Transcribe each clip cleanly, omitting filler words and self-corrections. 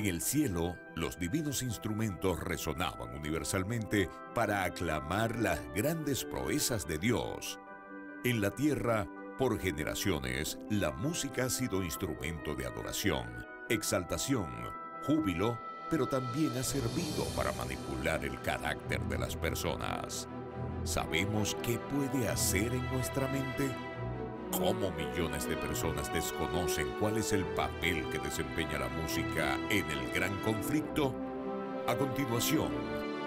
En el cielo, los divinos instrumentos resonaban universalmente para aclamar las grandes proezas de Dios. En la tierra, por generaciones, la música ha sido instrumento de adoración, exaltación, júbilo, pero también ha servido para manipular el carácter de las personas. ¿Sabemos qué puede hacer en nuestra mente? ¿Cómo millones de personas desconocen cuál es el papel que desempeña la música en el gran conflicto? A continuación,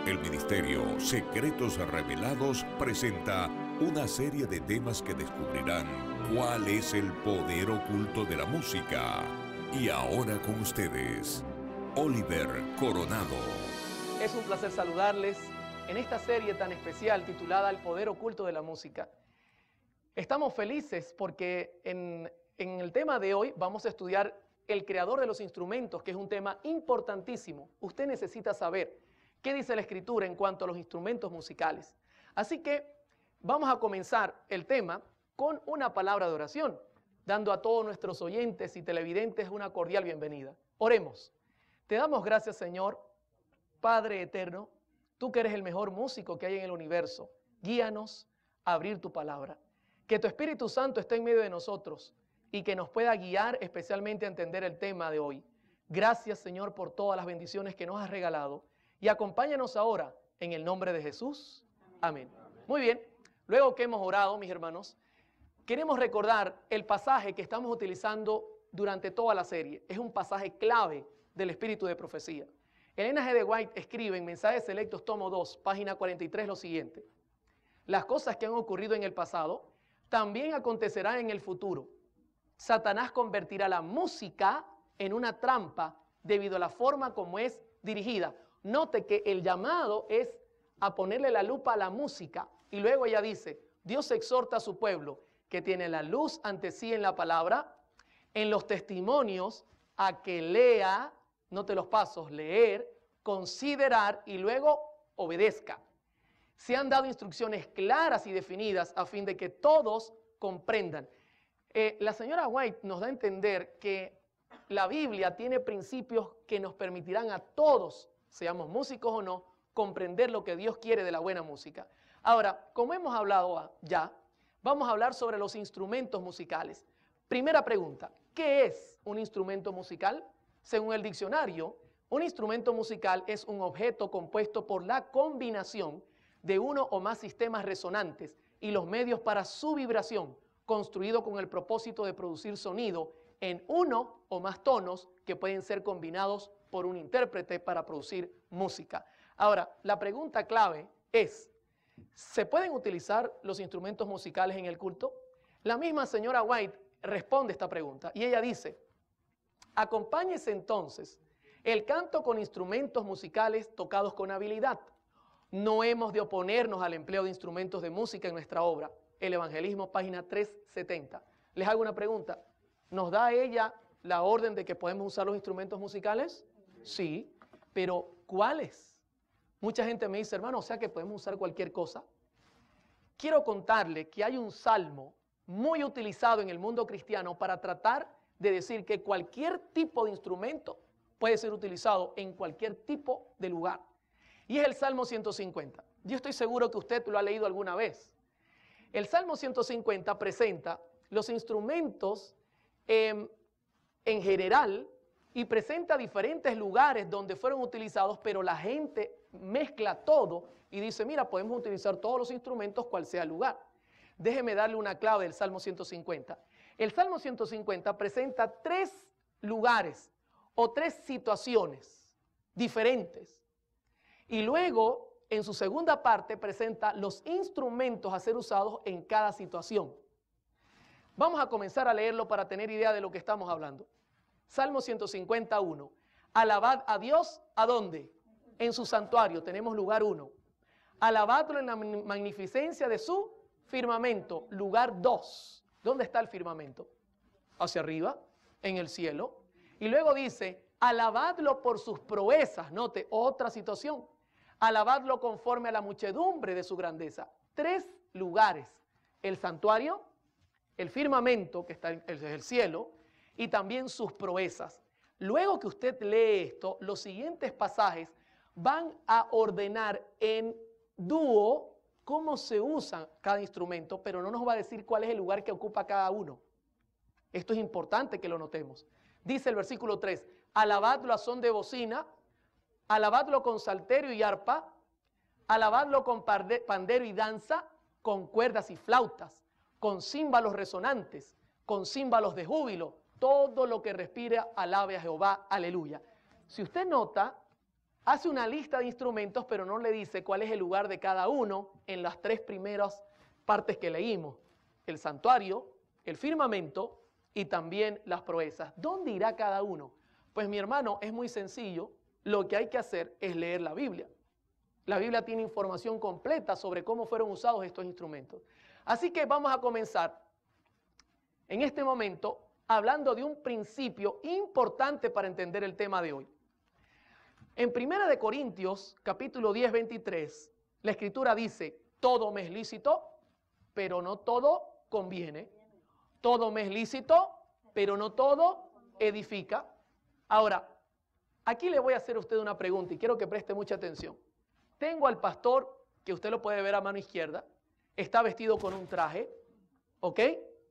el Ministerio Secretos Revelados presenta una serie de temas que descubrirán cuál es el poder oculto de la música. Y ahora con ustedes, Oliver Coronado. Es un placer saludarles en esta serie tan especial titulada El poder oculto de la música. Estamos felices porque en el tema de hoy vamos a estudiar el creador de los instrumentos, que es un tema importantísimo. Usted necesita saber qué dice la Escritura en cuanto a los instrumentos musicales. Así que vamos a comenzar el tema con una palabra de oración, dando a todos nuestros oyentes y televidentes una cordial bienvenida. Oremos. Te damos gracias, Señor, Padre eterno, tú que eres el mejor músico que hay en el universo. Guíanos a abrir tu palabra. Que tu Espíritu Santo esté en medio de nosotros y que nos pueda guiar especialmente a entender el tema de hoy. Gracias, Señor, por todas las bendiciones que nos has regalado y acompáñanos ahora en el nombre de Jesús. Amén. Muy bien, luego que hemos orado, mis hermanos, queremos recordar el pasaje que estamos utilizando durante toda la serie. Es un pasaje clave del espíritu de profecía. Elena G. de White escribe en Mensajes Selectos, tomo 2, página 43, lo siguiente. Las cosas que han ocurrido en el pasado también acontecerán en el futuro. Satanás convertirá la música en una trampa debido a la forma como es dirigida. Note que el llamado es a ponerle la lupa a la música. Y luego ella dice, Dios exhorta a su pueblo que tiene la luz ante sí en la palabra, en los testimonios, a que lea, note los pasos, leer, considerar y luego obedezca. Se han dado instrucciones claras y definidas a fin de que todos comprendan. La señora White nos da a entender que la Biblia tiene principios que nos permitirán a todos, seamos músicos o no, comprender lo que Dios quiere de la buena música. Ahora, como hemos hablado ya, vamos a hablar sobre los instrumentos musicales. Primera pregunta, ¿qué es un instrumento musical? Según el diccionario, un instrumento musical es un objeto compuesto por la combinación de uno o más sistemas resonantes y los medios para su vibración, construido con el propósito de producir sonido en uno o más tonos que pueden ser combinados por un intérprete para producir música. Ahora, la pregunta clave es, ¿se pueden utilizar los instrumentos musicales en el culto? La misma señora White responde esta pregunta y ella dice, acompáñese entonces el canto con instrumentos musicales tocados con habilidad. No hemos de oponernos al empleo de instrumentos de música en nuestra obra. El Evangelismo, página 370. Les hago una pregunta. ¿Nos da ella la orden de que podemos usar los instrumentos musicales? Sí, pero ¿cuáles? Mucha gente me dice, hermano, o sea que podemos usar cualquier cosa. Quiero contarle que hay un salmo muy utilizado en el mundo cristiano para tratar de decir que cualquier tipo de instrumento puede ser utilizado en cualquier tipo de lugar. Y es el Salmo 150. Yo estoy seguro que usted lo ha leído alguna vez. El Salmo 150 presenta los instrumentos en general y presenta diferentes lugares donde fueron utilizados, pero la gente mezcla todo y dice, mira, podemos utilizar todos los instrumentos cual sea el lugar. Déjeme darle una clave del Salmo 150. El Salmo 150 presenta 3 lugares o 3 situaciones diferentes. Y luego, en su segunda parte, presenta los instrumentos a ser usados en cada situación. Vamos a comenzar a leerlo para tener idea de lo que estamos hablando. Salmo 151. Alabad a Dios, ¿a dónde? En su santuario, tenemos lugar 1. Alabadlo en la magnificencia de su firmamento, lugar 2. ¿Dónde está el firmamento? Hacia arriba, en el cielo. Y luego dice, alabadlo por sus proezas. Note, otra situación. Alabadlo conforme a la muchedumbre de su grandeza. 3 lugares. El santuario, el firmamento, que está en el cielo, y también sus proezas. Luego que usted lee esto, los siguientes pasajes van a ordenar en dúo cómo se usa cada instrumento, pero no nos va a decir cuál es el lugar que ocupa cada uno. Esto es importante que lo notemos. Dice el versículo 3, alabadlo a son de bocina, alabadlo con salterio y arpa, alabadlo con pandero y danza, con cuerdas y flautas, con címbalos resonantes, con címbalos de júbilo. Todo lo que respira, alabe a Jehová, aleluya. Si usted nota, hace una lista de instrumentos, pero no le dice cuál es el lugar de cada uno en las tres primeras partes que leímos. El santuario, el firmamento y también las proezas. ¿Dónde irá cada uno? Pues mi hermano, es muy sencillo. Lo que hay que hacer es leer la Biblia. La Biblia tiene información completa sobre cómo fueron usados estos instrumentos. Así que vamos a comenzar en este momento hablando de un principio importante para entender el tema de hoy. En 1 de Corintios, capítulo 10, 23, la Escritura dice, todo me es lícito, pero no todo conviene. Todo me es lícito, pero no todo edifica. Ahora, aquí le voy a hacer a usted una pregunta y quiero que preste mucha atención. Tengo al pastor, que usted lo puede ver a mano izquierda, está vestido con un traje, ¿ok?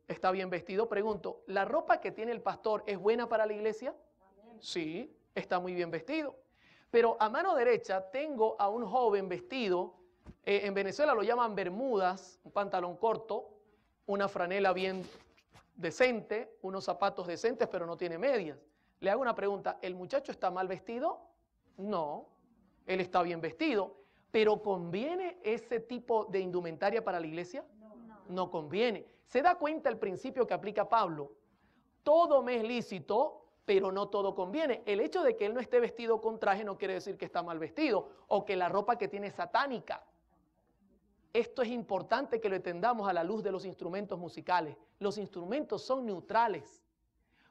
Está bien vestido. Pregunto, ¿la ropa que tiene el pastor es buena para la iglesia? Sí, está muy bien vestido. Pero a mano derecha tengo a un joven vestido, en Venezuela lo llaman bermudas, un pantalón corto, una franela bien decente, unos zapatos decentes, pero no tiene medias. Le hago una pregunta, ¿el muchacho está mal vestido? No, él está bien vestido, pero ¿conviene ese tipo de indumentaria para la iglesia? No conviene. ¿Se da cuenta el principio que aplica Pablo? Todo me es lícito, pero no todo conviene. El hecho de que él no esté vestido con traje no quiere decir que está mal vestido o que la ropa que tiene es satánica. Esto es importante que lo entendamos a la luz de los instrumentos musicales. Los instrumentos son neutrales,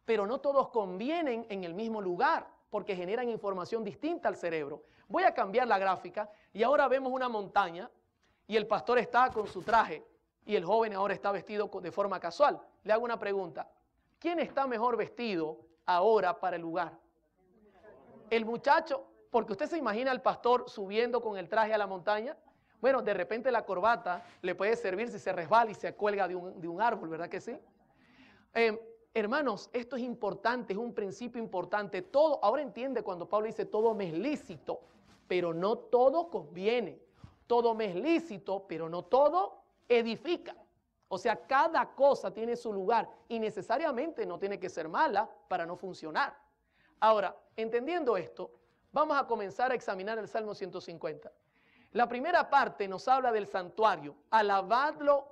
pero no todos convienen en el mismo lugar porque generan información distinta al cerebro. Voy a cambiar la gráfica y ahora vemos una montaña y el pastor está con su traje y el joven ahora está vestido de forma casual. Le hago una pregunta. ¿Quién está mejor vestido ahora para el lugar? El muchacho, porque usted se imagina al pastor subiendo con el traje a la montaña. Bueno, de repente la corbata le puede servir si se resbala y se cuelga de un árbol, ¿verdad que sí? Hermanos, esto es importante, es un principio importante. Todo, ahora entiende cuando Pablo dice todo me es lícito, pero no todo conviene. Todo me es lícito, pero no todo edifica. O sea, cada cosa tiene su lugar y necesariamente no tiene que ser mala para no funcionar. Ahora, entendiendo esto, vamos a comenzar a examinar el Salmo 150. La primera parte nos habla del santuario. Alabadlo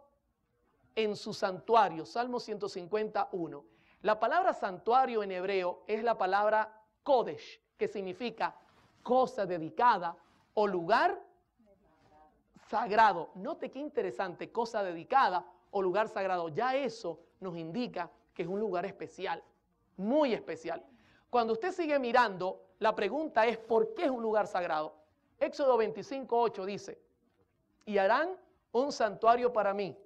en su santuario. Salmo 151. La palabra santuario en hebreo es la palabra Kodesh, que significa cosa dedicada o lugar sagrado. Note qué interesante, cosa dedicada o lugar sagrado. Ya eso nos indica que es un lugar especial, muy especial. Cuando usted sigue mirando, la pregunta es ¿por qué es un lugar sagrado? Éxodo 25:8 dice, y harán un santuario para mí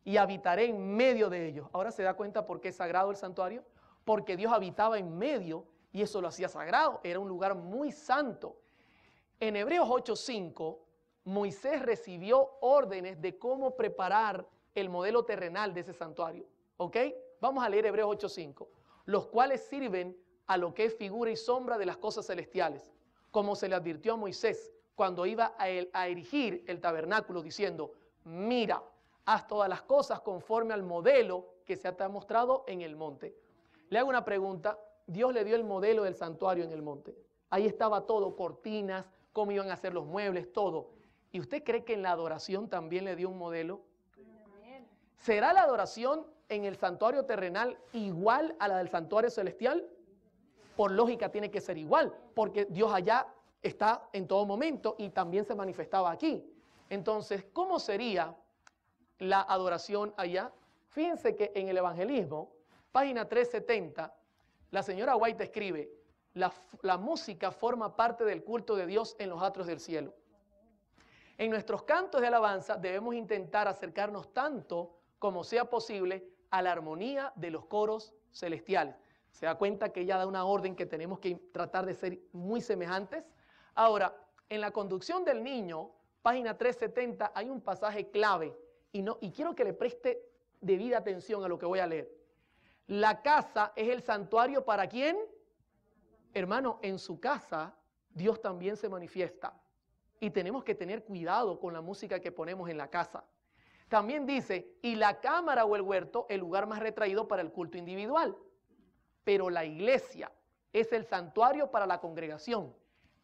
y habitaré en medio de ellos. Ahora se da cuenta por qué es sagrado el santuario, porque Dios habitaba en medio y eso lo hacía sagrado, era un lugar muy santo. En Hebreos 8:5, Moisés recibió órdenes de cómo preparar el modelo terrenal de ese santuario, ¿ok? Vamos a leer Hebreos 8:5, los cuales sirven a lo que es figura y sombra de las cosas celestiales, como se le advirtió a Moisés cuando iba a erigir el tabernáculo, diciendo, mira, haz todas las cosas conforme al modelo que se te ha mostrado en el monte. Le hago una pregunta, Dios le dio el modelo del santuario en el monte. Ahí estaba todo, cortinas, cómo iban a hacer los muebles, todo. ¿Y usted cree que en la adoración también le dio un modelo? ¿Será la adoración en el santuario terrenal igual a la del santuario celestial? Por lógica tiene que ser igual, porque Dios allá está en todo momento y también se manifestaba aquí. Entonces, ¿cómo sería la adoración allá? Fíjense que en el evangelismo, página 370, la señora White escribe, la música forma parte del culto de Dios en los atrios del cielo. En nuestros cantos de alabanza debemos intentar acercarnos tanto como sea posible a la armonía de los coros celestiales. Se da cuenta que ella da una orden que tenemos que tratar de ser muy semejantes. Ahora, en la conducción del niño, página 370, hay un pasaje clave y quiero que le preste debida atención a lo que voy a leer. La casa es el santuario ¿para quién? Hermano, en su casa Dios también se manifiesta y tenemos que tener cuidado con la música que ponemos en la casa. También dice, y la cámara o el huerto, el lugar más retraído para el culto individual. Pero la iglesia es el santuario para la congregación.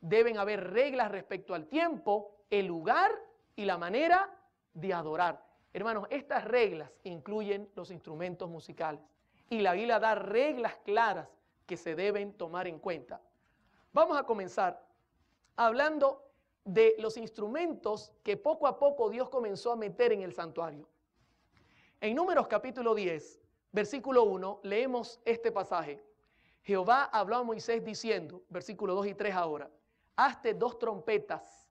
Deben haber reglas respecto al tiempo, el lugar y la manera de adorar. Hermanos, estas reglas incluyen los instrumentos musicales. Y la Biblia da reglas claras que se deben tomar en cuenta. Vamos a comenzar hablando de los instrumentos que poco a poco Dios comenzó a meter en el santuario. En Números capítulo 10, versículo 1, leemos este pasaje. Jehová habló a Moisés diciendo, versículo 2 y 3 ahora, hazte 2 trompetas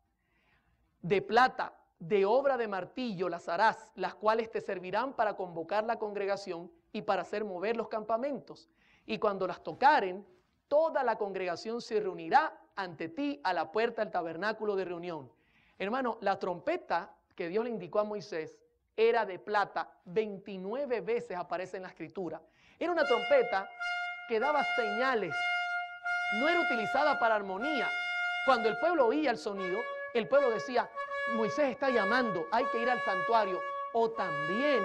de plata, de obra de martillo las harás, las cuales te servirán para convocar la congregación y para hacer mover los campamentos. Y cuando las tocaren, toda la congregación se reunirá ante ti a la puerta del tabernáculo de reunión. Hermano, la trompeta que Dios le indicó a Moisés era de plata, 29 veces aparece en la escritura. Era una trompeta que daba señales, no era utilizada para armonía. Cuando el pueblo oía el sonido, el pueblo decía, Moisés está llamando, hay que ir al santuario. O también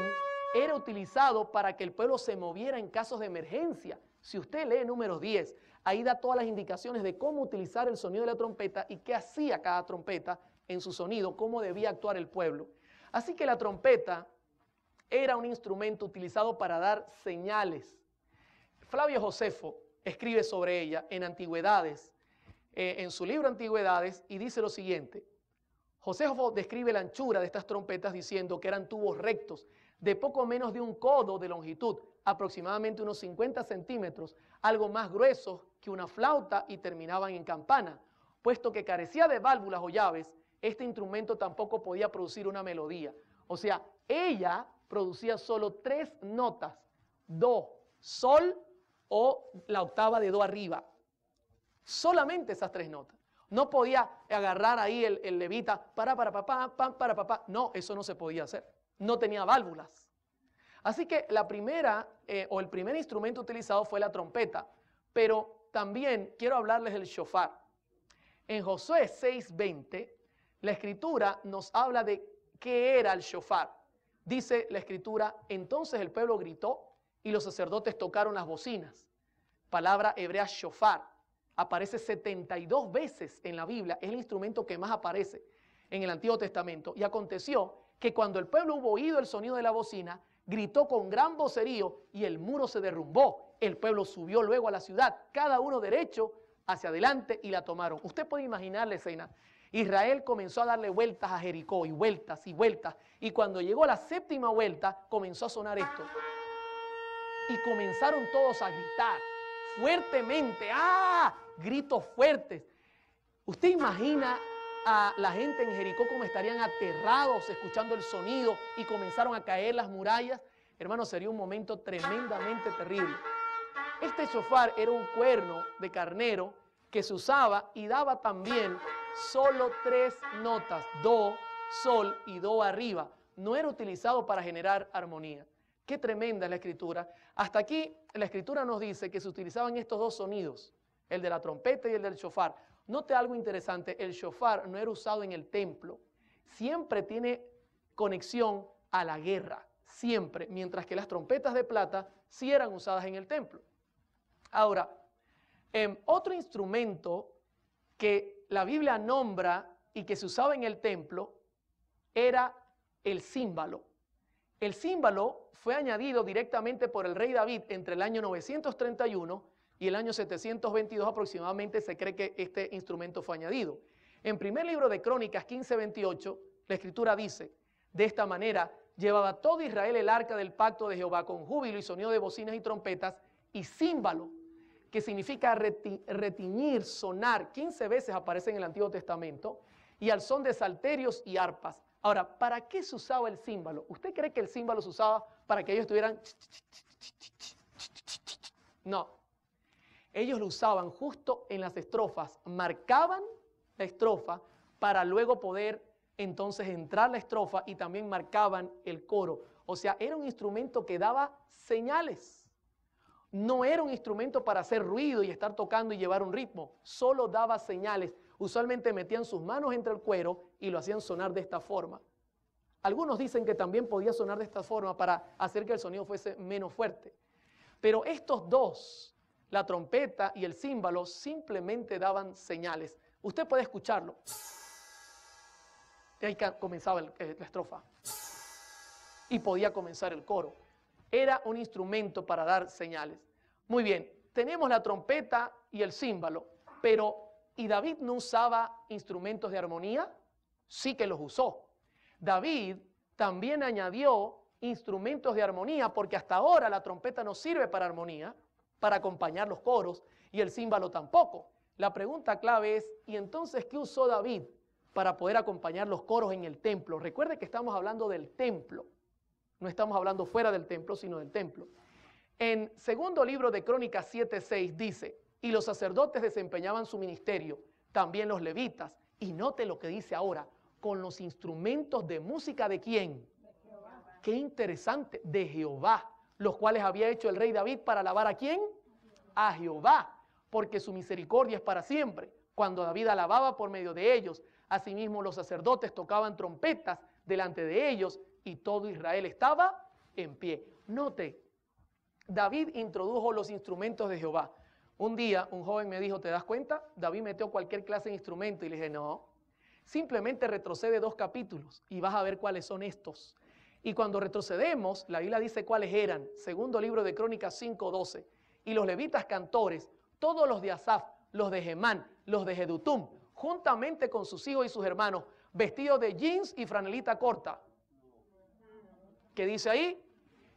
era utilizado para que el pueblo se moviera en casos de emergencia. Si usted lee Números 10, ahí da todas las indicaciones de cómo utilizar el sonido de la trompeta y qué hacía cada trompeta en su sonido, cómo debía actuar el pueblo. Así que la trompeta era un instrumento utilizado para dar señales. Flavio Josefo escribe sobre ella en Antigüedades, en su libro Antigüedades, y dice lo siguiente. Josefo describe la anchura de estas trompetas diciendo que eran tubos rectos de poco menos de un codo de longitud, aproximadamente unos 50 centímetros, algo más gruesos que una flauta y terminaban en campana. Puesto que carecía de válvulas o llaves, este instrumento tampoco podía producir una melodía. O sea, ella producía solo 3 notas, do, sol o la octava de do arriba. Solamente esas 3 notas. No podía agarrar ahí el levita, para papá. No, eso no se podía hacer. No tenía válvulas. Así que la primera o el primer instrumento utilizado fue la trompeta. Pero también quiero hablarles del shofar. En Josué 6:20, la escritura nos habla de qué era el shofar. Dice la escritura, entonces el pueblo gritó y los sacerdotes tocaron las bocinas. Palabra hebrea shofar. Aparece 72 veces en la Biblia, es el instrumento que más aparece en el Antiguo Testamento. Y aconteció que cuando el pueblo hubo oído el sonido de la bocina, gritó con gran vocerío y el muro se derrumbó. El pueblo subió luego a la ciudad, cada uno derecho hacia adelante y la tomaron. Usted puede imaginar la escena. Israel comenzó a darle vueltas a Jericó y vueltas y vueltas. Y cuando llegó a la 7ª vuelta, comenzó a sonar esto. Y comenzaron todos a gritar fuertemente. ¡Ah! Gritos fuertes. ¿Usted imagina a la gente en Jericó como estarían aterrados escuchando el sonido y comenzaron a caer las murallas? Hermano, sería un momento tremendamente terrible. Este shofar era un cuerno de carnero que se usaba y daba también solo 3 notas, do, sol y do arriba. No era utilizado para generar armonía. Qué tremenda es la escritura. Hasta aquí la escritura nos dice que se utilizaban estos 2 sonidos, el de la trompeta y el del shofar. Note algo interesante, el shofar no era usado en el templo. Siempre tiene conexión a la guerra, siempre, mientras que las trompetas de plata sí eran usadas en el templo. Ahora, otro instrumento que la Biblia nombra y que se usaba en el templo era el címbalo. El címbalo fue añadido directamente por el rey David entre el año 931 y el año 722 aproximadamente se cree que este instrumento fue añadido. En primer libro de Crónicas 15:28, la escritura dice, de esta manera llevaba todo Israel el arca del pacto de Jehová con júbilo y sonido de bocinas y trompetas y címbalo, que significa retiñir, sonar. 15 veces aparece en el Antiguo Testamento y al son de salterios y arpas. Ahora, ¿para qué se usaba el címbalo? ¿Usted cree que el címbalo se usaba para que ellos estuvieran? No. ellos lo usaban justo en las estrofas, marcaban la estrofa para luego poder entonces entrar la estrofa y también marcaban el coro. O sea, era un instrumento que daba señales. No era un instrumento para hacer ruido y estar tocando y llevar un ritmo, solo daba señales. Usualmente metían sus manos entre el cuero y lo hacían sonar de esta forma. Algunos dicen que también podía sonar de esta forma para hacer que el sonido fuese menos fuerte. Pero estos dos, la trompeta y el címbalo, simplemente daban señales. Usted puede escucharlo. Y ahí comenzaba la estrofa. Y podía comenzar el coro. Era un instrumento para dar señales. Muy bien, tenemos la trompeta y el címbalo, pero ¿y David no usaba instrumentos de armonía? Sí que los usó. David también añadió instrumentos de armonía, porque hasta ahora la trompeta no sirve para armonía, para acompañar los coros, y el címbalo tampoco. La pregunta clave es, ¿y entonces qué usó David para poder acompañar los coros en el templo? Recuerde que estamos hablando del templo. No estamos hablando fuera del templo, sino del templo. En segundo libro de Crónicas 7:6 dice, y los sacerdotes desempeñaban su ministerio, también los levitas. Y note lo que dice ahora, con los instrumentos de música ¿de quién? De Jehová. Qué interesante, de Jehová, los cuales había hecho el rey David para alabar ¿a quién? A Jehová, porque su misericordia es para siempre. Cuando David alababa por medio de ellos, asimismo los sacerdotes tocaban trompetas delante de ellos, y todo Israel estaba en pie. Note, David introdujo los instrumentos de Jehová. Un día un joven me dijo, ¿te das cuenta? David metió cualquier clase de instrumento, y le dije, no, simplemente retrocede 2 capítulos y vas a ver cuáles son estos. Y cuando retrocedemos, la Biblia dice cuáles eran. Segundo libro de Crónicas 5:12. Y los levitas cantores, todos los de Asaf, los de Gemán, los de Jedutum, juntamente con sus hijos y sus hermanos, vestidos de jeans y franelita corta. ¿Qué dice ahí?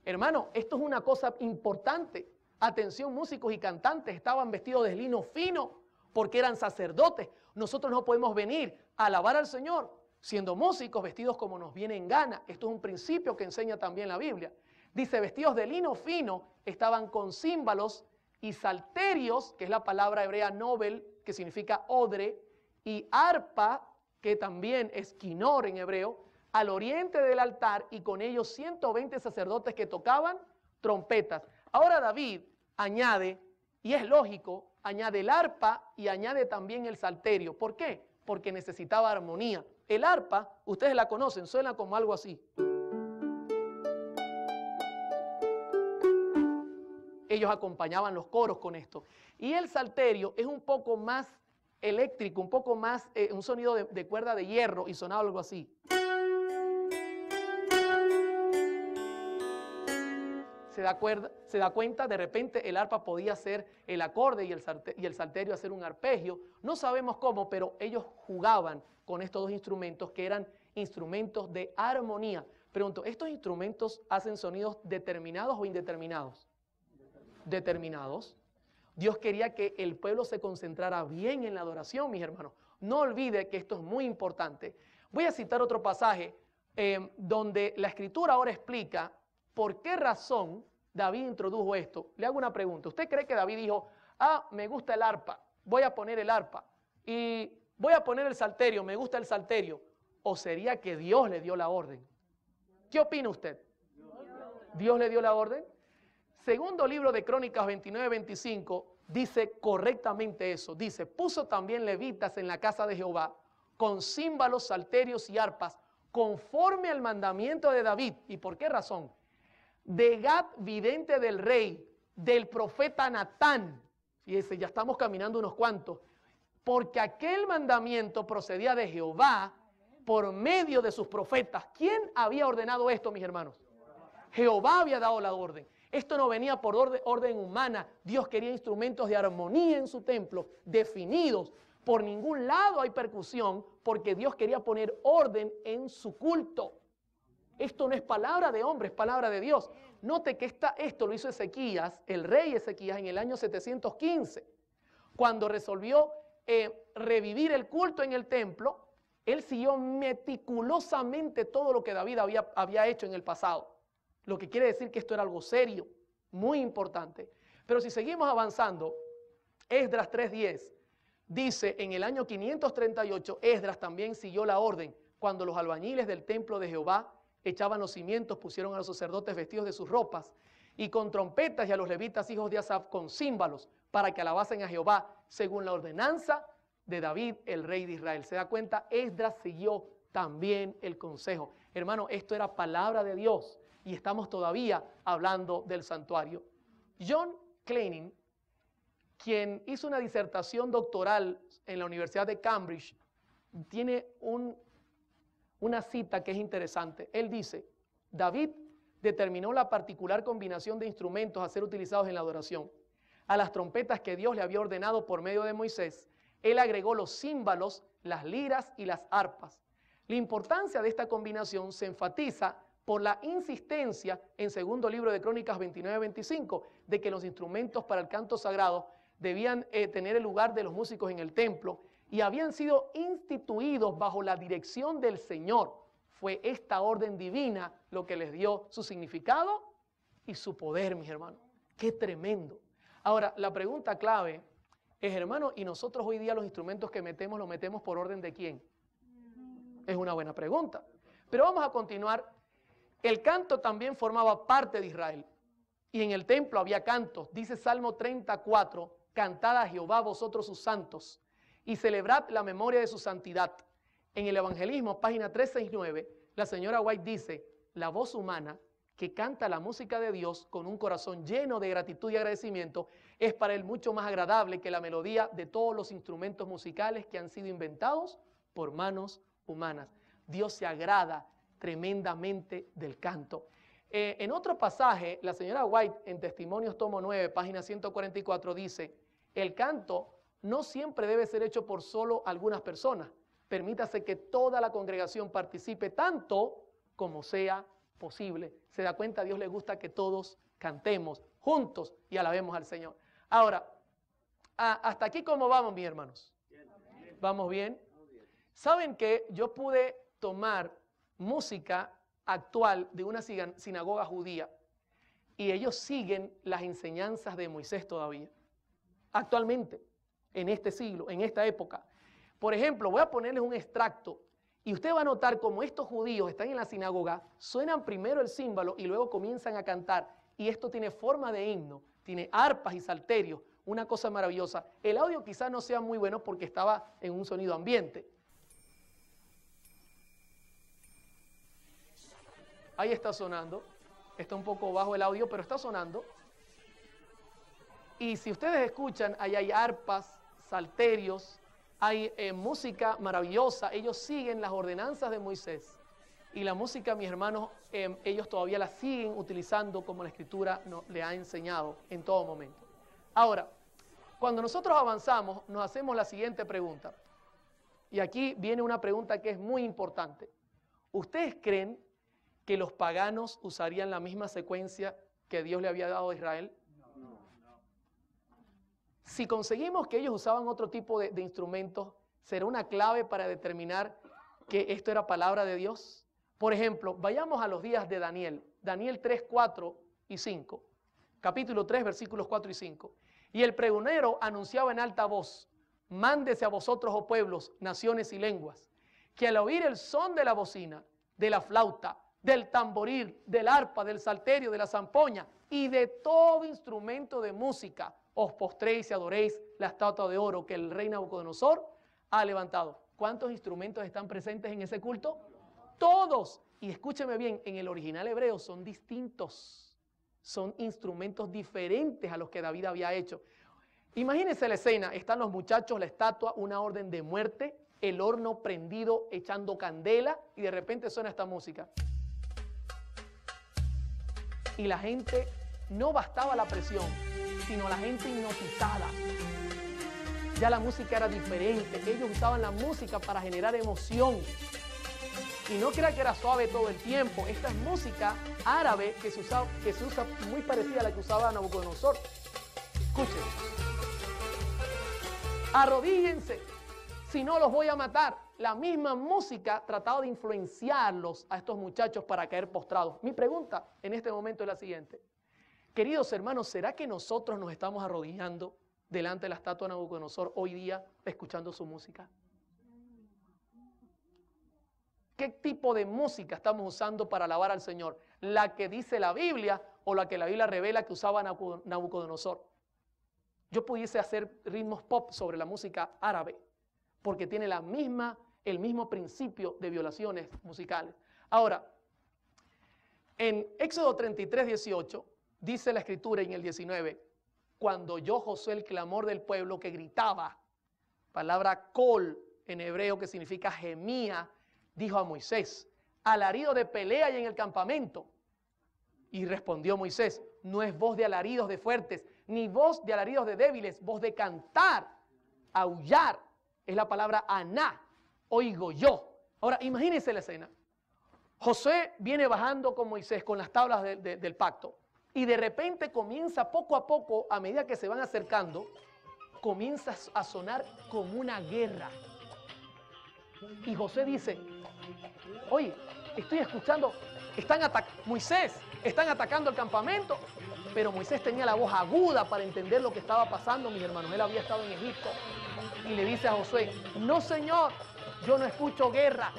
Hermano, esto es una cosa importante. Atención, músicos y cantantes, estaban vestidos de lino fino porque eran sacerdotes. Nosotros no podemos venir a alabar al Señor siendo músicos vestidos como nos viene en gana. Esto es un principio que enseña también la Biblia. Dice, vestidos de lino fino, estaban con címbalos y salterios, que es la palabra hebrea nobel, que significa odre, y arpa, que también es quinor en hebreo, al oriente del altar, y con ellos 120 sacerdotes que tocaban trompetas. Ahora David añade, y es lógico, añade el arpa y añade también el salterio. ¿Por qué? Porque necesitaba armonía. El arpa, ustedes la conocen, suena como algo así. Ellos acompañaban los coros con esto. Y el salterio es un poco más eléctrico, un poco más, un sonido de cuerda de hierro, y sonaba algo así. Se da cuenta, de repente el arpa podía ser el acorde y el salterio hacer un arpegio. No sabemos cómo, pero ellos jugaban con estos dos instrumentos que eran instrumentos de armonía. Pregunto, ¿estos instrumentos hacen sonidos determinados o indeterminados? Determinados. Dios quería que el pueblo se concentrara bien en la adoración, mis hermanos. No olvide que esto es muy importante. Voy a citar otro pasaje donde la Escritura ahora explica por qué razón David introdujo esto. Le hago una pregunta. ¿Usted cree que David dijo, me gusta el arpa, voy a poner el arpa, y voy a poner el salterio, me gusta el salterio? ¿O sería que Dios le dio la orden? ¿Qué opina usted? ¿Dios le dio la orden? Segundo libro de Crónicas 29:25 dice correctamente eso. Dice, puso también levitas en la casa de Jehová con címbalos, salterios y arpas, conforme al mandamiento de David. ¿Y por qué razón? De Gad, vidente del rey, del profeta Natán. Fíjese, ya estamos caminando unos cuantos. Porque aquel mandamiento procedía de Jehová por medio de sus profetas. ¿Quién había ordenado esto, mis hermanos? Jehová había dado la orden. Esto no venía por orden humana. Dios quería instrumentos de armonía en su templo, definidos. Por ningún lado hay percusión, porque Dios quería poner orden en su culto. Esto no es palabra de hombre, es palabra de Dios. Note que esto lo hizo Ezequías, el rey Ezequías, en el año 715. Cuando resolvió revivir el culto en el templo, él siguió meticulosamente todo lo que David había hecho en el pasado. Lo que quiere decir que esto era algo serio, muy importante. Pero si seguimos avanzando, Esdras 3:10 dice, en el año 538, Esdras también siguió la orden cuando los albañiles del templo de Jehová echaban los cimientos, pusieron a los sacerdotes vestidos de sus ropas y con trompetas y a los levitas hijos de Asaf con címbalos para que alabasen a Jehová según la ordenanza de David, el rey de Israel. ¿Se da cuenta? Esdras siguió también el consejo. Hermano, esto era palabra de Dios y estamos todavía hablando del santuario. John Kleining, quien hizo una disertación doctoral en la Universidad de Cambridge, tiene una cita que es interesante. Él dice, David determinó la particular combinación de instrumentos a ser utilizados en la adoración. A las trompetas que Dios le había ordenado por medio de Moisés, él agregó los címbalos, las liras y las arpas. La importancia de esta combinación se enfatiza por la insistencia en segundo libro de Crónicas 29-25 de que los instrumentos para el canto sagrado debían tener el lugar de los músicos en el templo y habían sido instituidos bajo la dirección del Señor. Fue esta orden divina lo que les dio su significado y su poder, mis hermanos. ¡Qué tremendo! Ahora, la pregunta clave es, hermano, ¿y nosotros hoy día los instrumentos que metemos, los metemos por orden de quién? Es una buena pregunta. Pero vamos a continuar. El canto también formaba parte de Israel. Y en el templo había cantos. Dice Salmo 34, cantad a Jehová vosotros sus santos y celebrad la memoria de su santidad. En el Evangelismo, página 369, la señora White dice, la voz humana que canta la música de Dios con un corazón lleno de gratitud y agradecimiento es para él mucho más agradable que la melodía de todos los instrumentos musicales que han sido inventados por manos humanas. Dios se agrada tremendamente del canto. En otro pasaje, la señora White, en Testimonios tomo 9, página 144, dice, el canto no siempre debe ser hecho por solo algunas personas. Permítase que toda la congregación participe tanto como sea posible. Se da cuenta, a Dios le gusta que todos cantemos juntos y alabemos al Señor. Ahora, hasta aquí, ¿cómo vamos, mis hermanos? ¿Vamos bien? ¿Saben que yo pude tomar música actual de una sinagoga judía y ellos siguen las enseñanzas de Moisés todavía? Actualmente, en este siglo, en esta época. Por ejemplo, voy a ponerles un extracto y usted va a notar cómo estos judíos están en la sinagoga, suenan primero el címbalo y luego comienzan a cantar. Y esto tiene forma de himno, tiene arpas y salterios, una cosa maravillosa. El audio quizás no sea muy bueno porque estaba en un sonido ambiente. Ahí está sonando, está un poco bajo el audio, pero está sonando. Y si ustedes escuchan, ahí hay arpas, salterios, hay música maravillosa. Ellos siguen las ordenanzas de Moisés. Y la música, mis hermanos, ellos todavía la siguen utilizando como la Escritura le ha enseñado en todo momento. Ahora, cuando nosotros avanzamos, nos hacemos la siguiente pregunta. Y aquí viene una pregunta que es muy importante. ¿Ustedes creen que los paganos usarían la misma secuencia que Dios le había dado a Israel? Si conseguimos que ellos usaban otro tipo de instrumentos, ¿será una clave para determinar que esto era palabra de Dios? Por ejemplo, vayamos a los días de Daniel. Daniel 3, 4 y 5. Capítulo 3, versículos 4 y 5. Y el pregonero anunciaba en alta voz, mándese a vosotros, oh pueblos, naciones y lenguas, que al oír el son de la bocina, de la flauta, del tamboril, del arpa, del salterio, de la zampoña y de todo instrumento de música, os postréis y adoréis la estatua de oro que el rey Nabucodonosor ha levantado. ¿Cuántos instrumentos están presentes en ese culto? Todos. Y escúcheme bien, en el original hebreo son distintos. Son instrumentos diferentes a los que David había hecho. Imagínense la escena, están los muchachos, la estatua, una orden de muerte, el horno prendido echando candela y de repente suena esta música. Y la gente, no bastaba la presión, sino la gente hipnotizada. Ya la música era diferente, ellos usaban la música para generar emoción. Y no crea que era suave todo el tiempo, esta es música árabe que se usa muy parecida a la que usaba Nabucodonosor. Escuchen. Arrodíllense, si no los voy a matar. La misma música trataba de influenciarlos a estos muchachos para caer postrados. Mi pregunta en este momento es la siguiente. Queridos hermanos, ¿será que nosotros nos estamos arrodillando delante de la estatua de Nabucodonosor hoy día escuchando su música? ¿Qué tipo de música estamos usando para alabar al Señor? ¿La que dice la Biblia o la que la Biblia revela que usaba Nabucodonosor? Yo pudiese hacer ritmos pop sobre la música árabe, porque tiene el mismo principio de violaciones musicales. Ahora, en Éxodo 33, 18, dice la Escritura en el 19, cuando oyó Josué el clamor del pueblo que gritaba, palabra col en hebreo que significa gemía, dijo a Moisés, alarido de pelea hay en el campamento. Y respondió Moisés, no es voz de alaridos de fuertes, ni voz de alaridos de débiles, voz de cantar, aullar, es la palabra aná, oigo yo. Ahora, imagínense la escena. Josué viene bajando con Moisés con las tablas del pacto y de repente comienza poco a poco, a medida que se van acercando, comienza a sonar como una guerra. Y Josué dice, oye, estoy escuchando, Moisés, están atacando el campamento, pero Moisés tenía la voz aguda para entender lo que estaba pasando, mis hermanos. Él había estado en Egipto y le dice a Josué, no señor, yo no escucho guerra,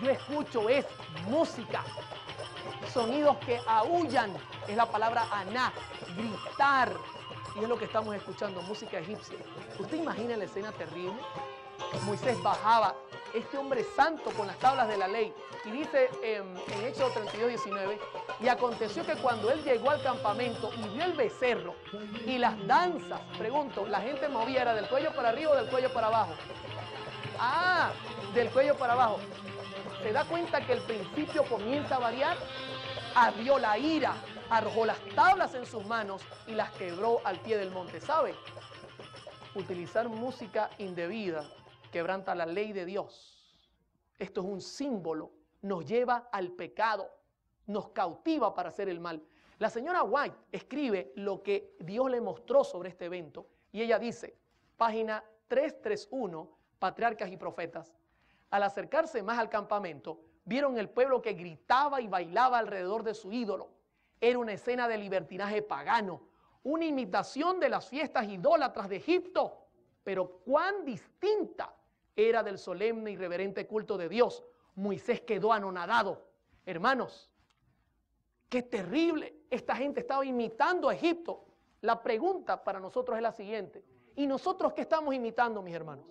yo escucho es música, sonidos que aúllan, es la palabra aná, gritar, y es lo que estamos escuchando, música egipcia. ¿Usted imagina la escena terrible? Moisés bajaba, este hombre santo con las tablas de la ley, y dice en Éxodo 32, 19, y aconteció que cuando él llegó al campamento y vio el becerro y las danzas, pregunto, ¿la gente movía era del cuello para arriba o del cuello para abajo? Ah, del cuello para abajo. ¿Se da cuenta que el principio comienza a variar? Ardió la ira, arrojó las tablas en sus manos y las quebró al pie del monte. ¿Sabe? Utilizar música indebida quebranta la ley de Dios. Esto es un símbolo, nos lleva al pecado, nos cautiva para hacer el mal. La señora White escribe lo que Dios le mostró sobre este evento y ella dice, página 331, Patriarcas y Profetas, al acercarse más al campamento, vieron el pueblo que gritaba y bailaba alrededor de su ídolo. Era una escena de libertinaje pagano, una imitación de las fiestas idólatras de Egipto, pero cuán distinta era del solemne y reverente culto de Dios. Moisés quedó anonadado. Hermanos, qué terrible. Esta gente estaba imitando a Egipto. La pregunta para nosotros es la siguiente. ¿Y nosotros qué estamos imitando, mis hermanos?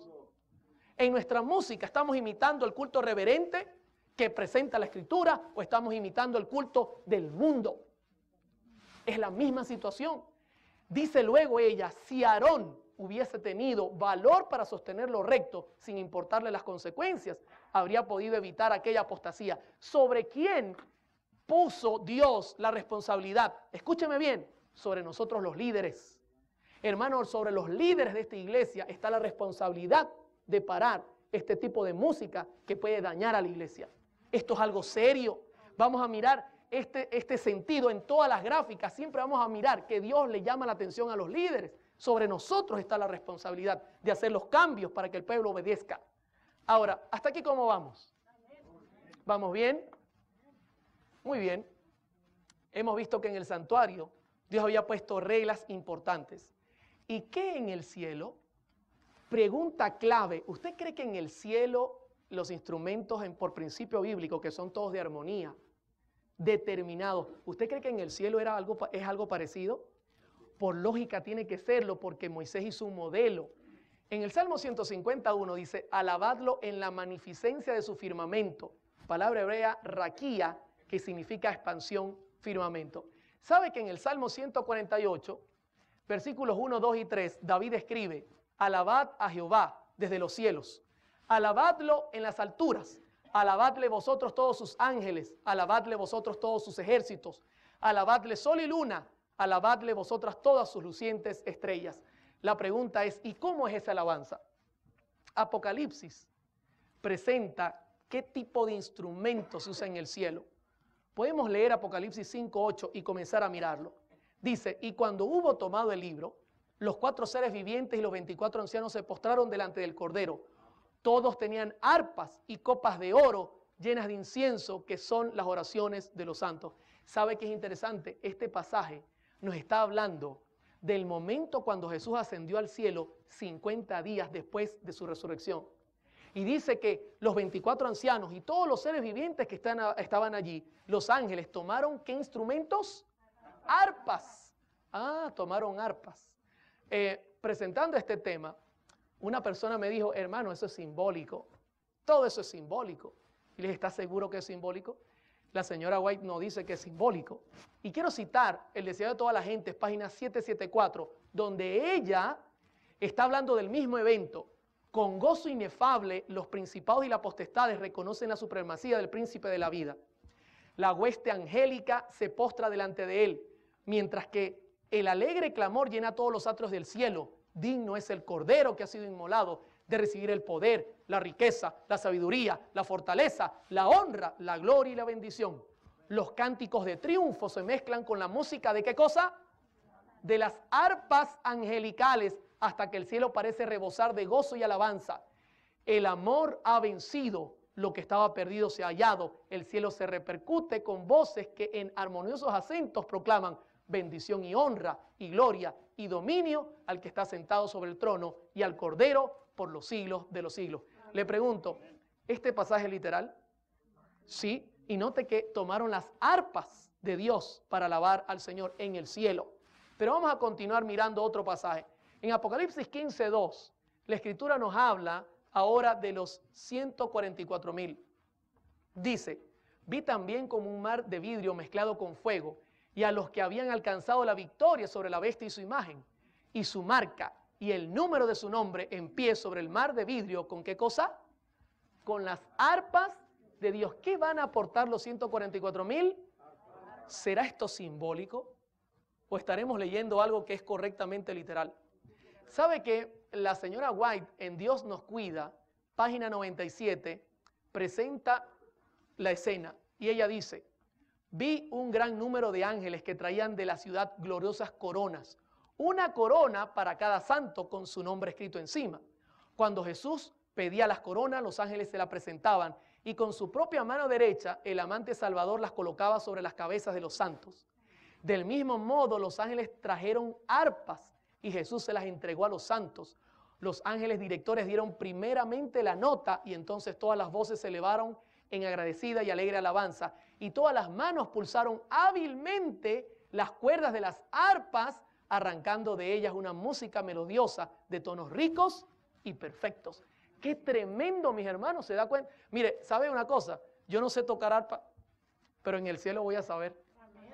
En nuestra música, ¿estamos imitando el culto reverente que presenta la Escritura o estamos imitando el culto del mundo? Es la misma situación. Dice luego ella, si Aarón hubiese tenido valor para sostener lo recto sin importarle las consecuencias, habría podido evitar aquella apostasía. ¿Sobre quién puso Dios la responsabilidad? Escúcheme bien, sobre nosotros los líderes. Hermanos, sobre los líderes de esta iglesia está la responsabilidad de parar este tipo de música que puede dañar a la iglesia. Esto es algo serio. Vamos a mirar este sentido en todas las gráficas. Siempre vamos a mirar que Dios le llama la atención a los líderes. Sobre nosotros está la responsabilidad de hacer los cambios para que el pueblo obedezca. Ahora, ¿hasta aquí cómo vamos? ¿Vamos bien? Muy bien. Hemos visto que en el santuario Dios había puesto reglas importantes. ¿Y qué en el cielo? Pregunta clave. ¿Usted cree que en el cielo los instrumentos por principio bíblico, que son todos de armonía, determinados, ¿usted cree que en el cielo es algo parecido? Por lógica tiene que serlo, porque Moisés hizo un modelo. En el Salmo 151 dice, alabadlo en la magnificencia de su firmamento. Palabra hebrea, raquía, que significa expansión, firmamento. ¿Sabe que en el Salmo 148, versículos 1, 2 y 3, David escribe, alabad a Jehová desde los cielos, alabadlo en las alturas, alabadle vosotros todos sus ángeles, alabadle vosotros todos sus ejércitos, alabadle sol y luna, alabadle vosotras todas sus lucientes estrellas. La pregunta es, ¿y cómo es esa alabanza? Apocalipsis presenta qué tipo de instrumentos se usa en el cielo. Podemos leer Apocalipsis 5:8 y comenzar a mirarlo. Dice, y cuando hubo tomado el libro, los 4 seres vivientes y los 24 ancianos se postraron delante del Cordero. Todos tenían arpas y copas de oro llenas de incienso, que son las oraciones de los santos. ¿Sabe qué es interesante? Este pasaje nos está hablando del momento cuando Jesús ascendió al cielo 50 días después de su resurrección. Y dice que los 24 ancianos y todos los seres vivientes que estaban allí, los ángeles, tomaron ¿qué instrumentos? Arpas. Tomaron arpas. Presentando este tema, una persona me dijo, hermano, eso es simbólico. Todo eso es simbólico. Y les, ¿está seguro que es simbólico? La señora White no dice que es simbólico. Y quiero citar El deseo de toda la gente, página 774, donde ella está hablando del mismo evento. Con gozo inefable, los principados y las potestades reconocen la supremacía del príncipe de la vida. La hueste angélica se postra delante de él, mientras que el alegre clamor llena todos los atrios del cielo. Digno es el Cordero que ha sido inmolado de recibir el poder, la riqueza, la sabiduría, la fortaleza, la honra, la gloria y la bendición. Los cánticos de triunfo se mezclan con la música ¿de qué cosa? De las arpas angelicales, hasta que el cielo parece rebosar de gozo y alabanza. El amor ha vencido, lo que estaba perdido se ha hallado. El cielo se repercute con voces que en armoniosos acentos proclaman bendición y honra y gloria y dominio al que está sentado sobre el trono y al Cordero por los siglos de los siglos. Le pregunto, ¿este pasaje es literal? Sí, y note que tomaron las arpas de Dios para alabar al Señor en el cielo. Pero vamos a continuar mirando otro pasaje. En Apocalipsis 15:2, la Escritura nos habla ahora de los 144,000. Dice, vi también como un mar de vidrio mezclado con fuego, y a los que habían alcanzado la victoria sobre la bestia y su imagen, y su marca, y el número de su nombre en pie sobre el mar de vidrio, ¿con qué cosa? Con las arpas de Dios. ¿Qué van a aportar los 144,000? ¿Será esto simbólico? ¿O estaremos leyendo algo que es correctamente literal? ¿Sabe que la señora White en Dios nos cuida, página 97, presenta la escena y ella dice, vi un gran número de ángeles que traían de la ciudad gloriosas coronas, una corona para cada santo con su nombre escrito encima. Cuando Jesús pedía las coronas, los ángeles se la presentaban y con su propia mano derecha el amante Salvador las colocaba sobre las cabezas de los santos. Del mismo modo los ángeles trajeron arpas y Jesús se las entregó a los santos. Los ángeles directores dieron primeramente la nota y entonces todas las voces se elevaron en agradecida y alegre alabanza y todas las manos pulsaron hábilmente las cuerdas de las arpas, arrancando de ellas una música melodiosa de tonos ricos y perfectos. ¡Qué tremendo, mis hermanos! ¿Se da cuenta? Mire, ¿sabe una cosa? Yo no sé tocar arpa, pero en el cielo voy a saber.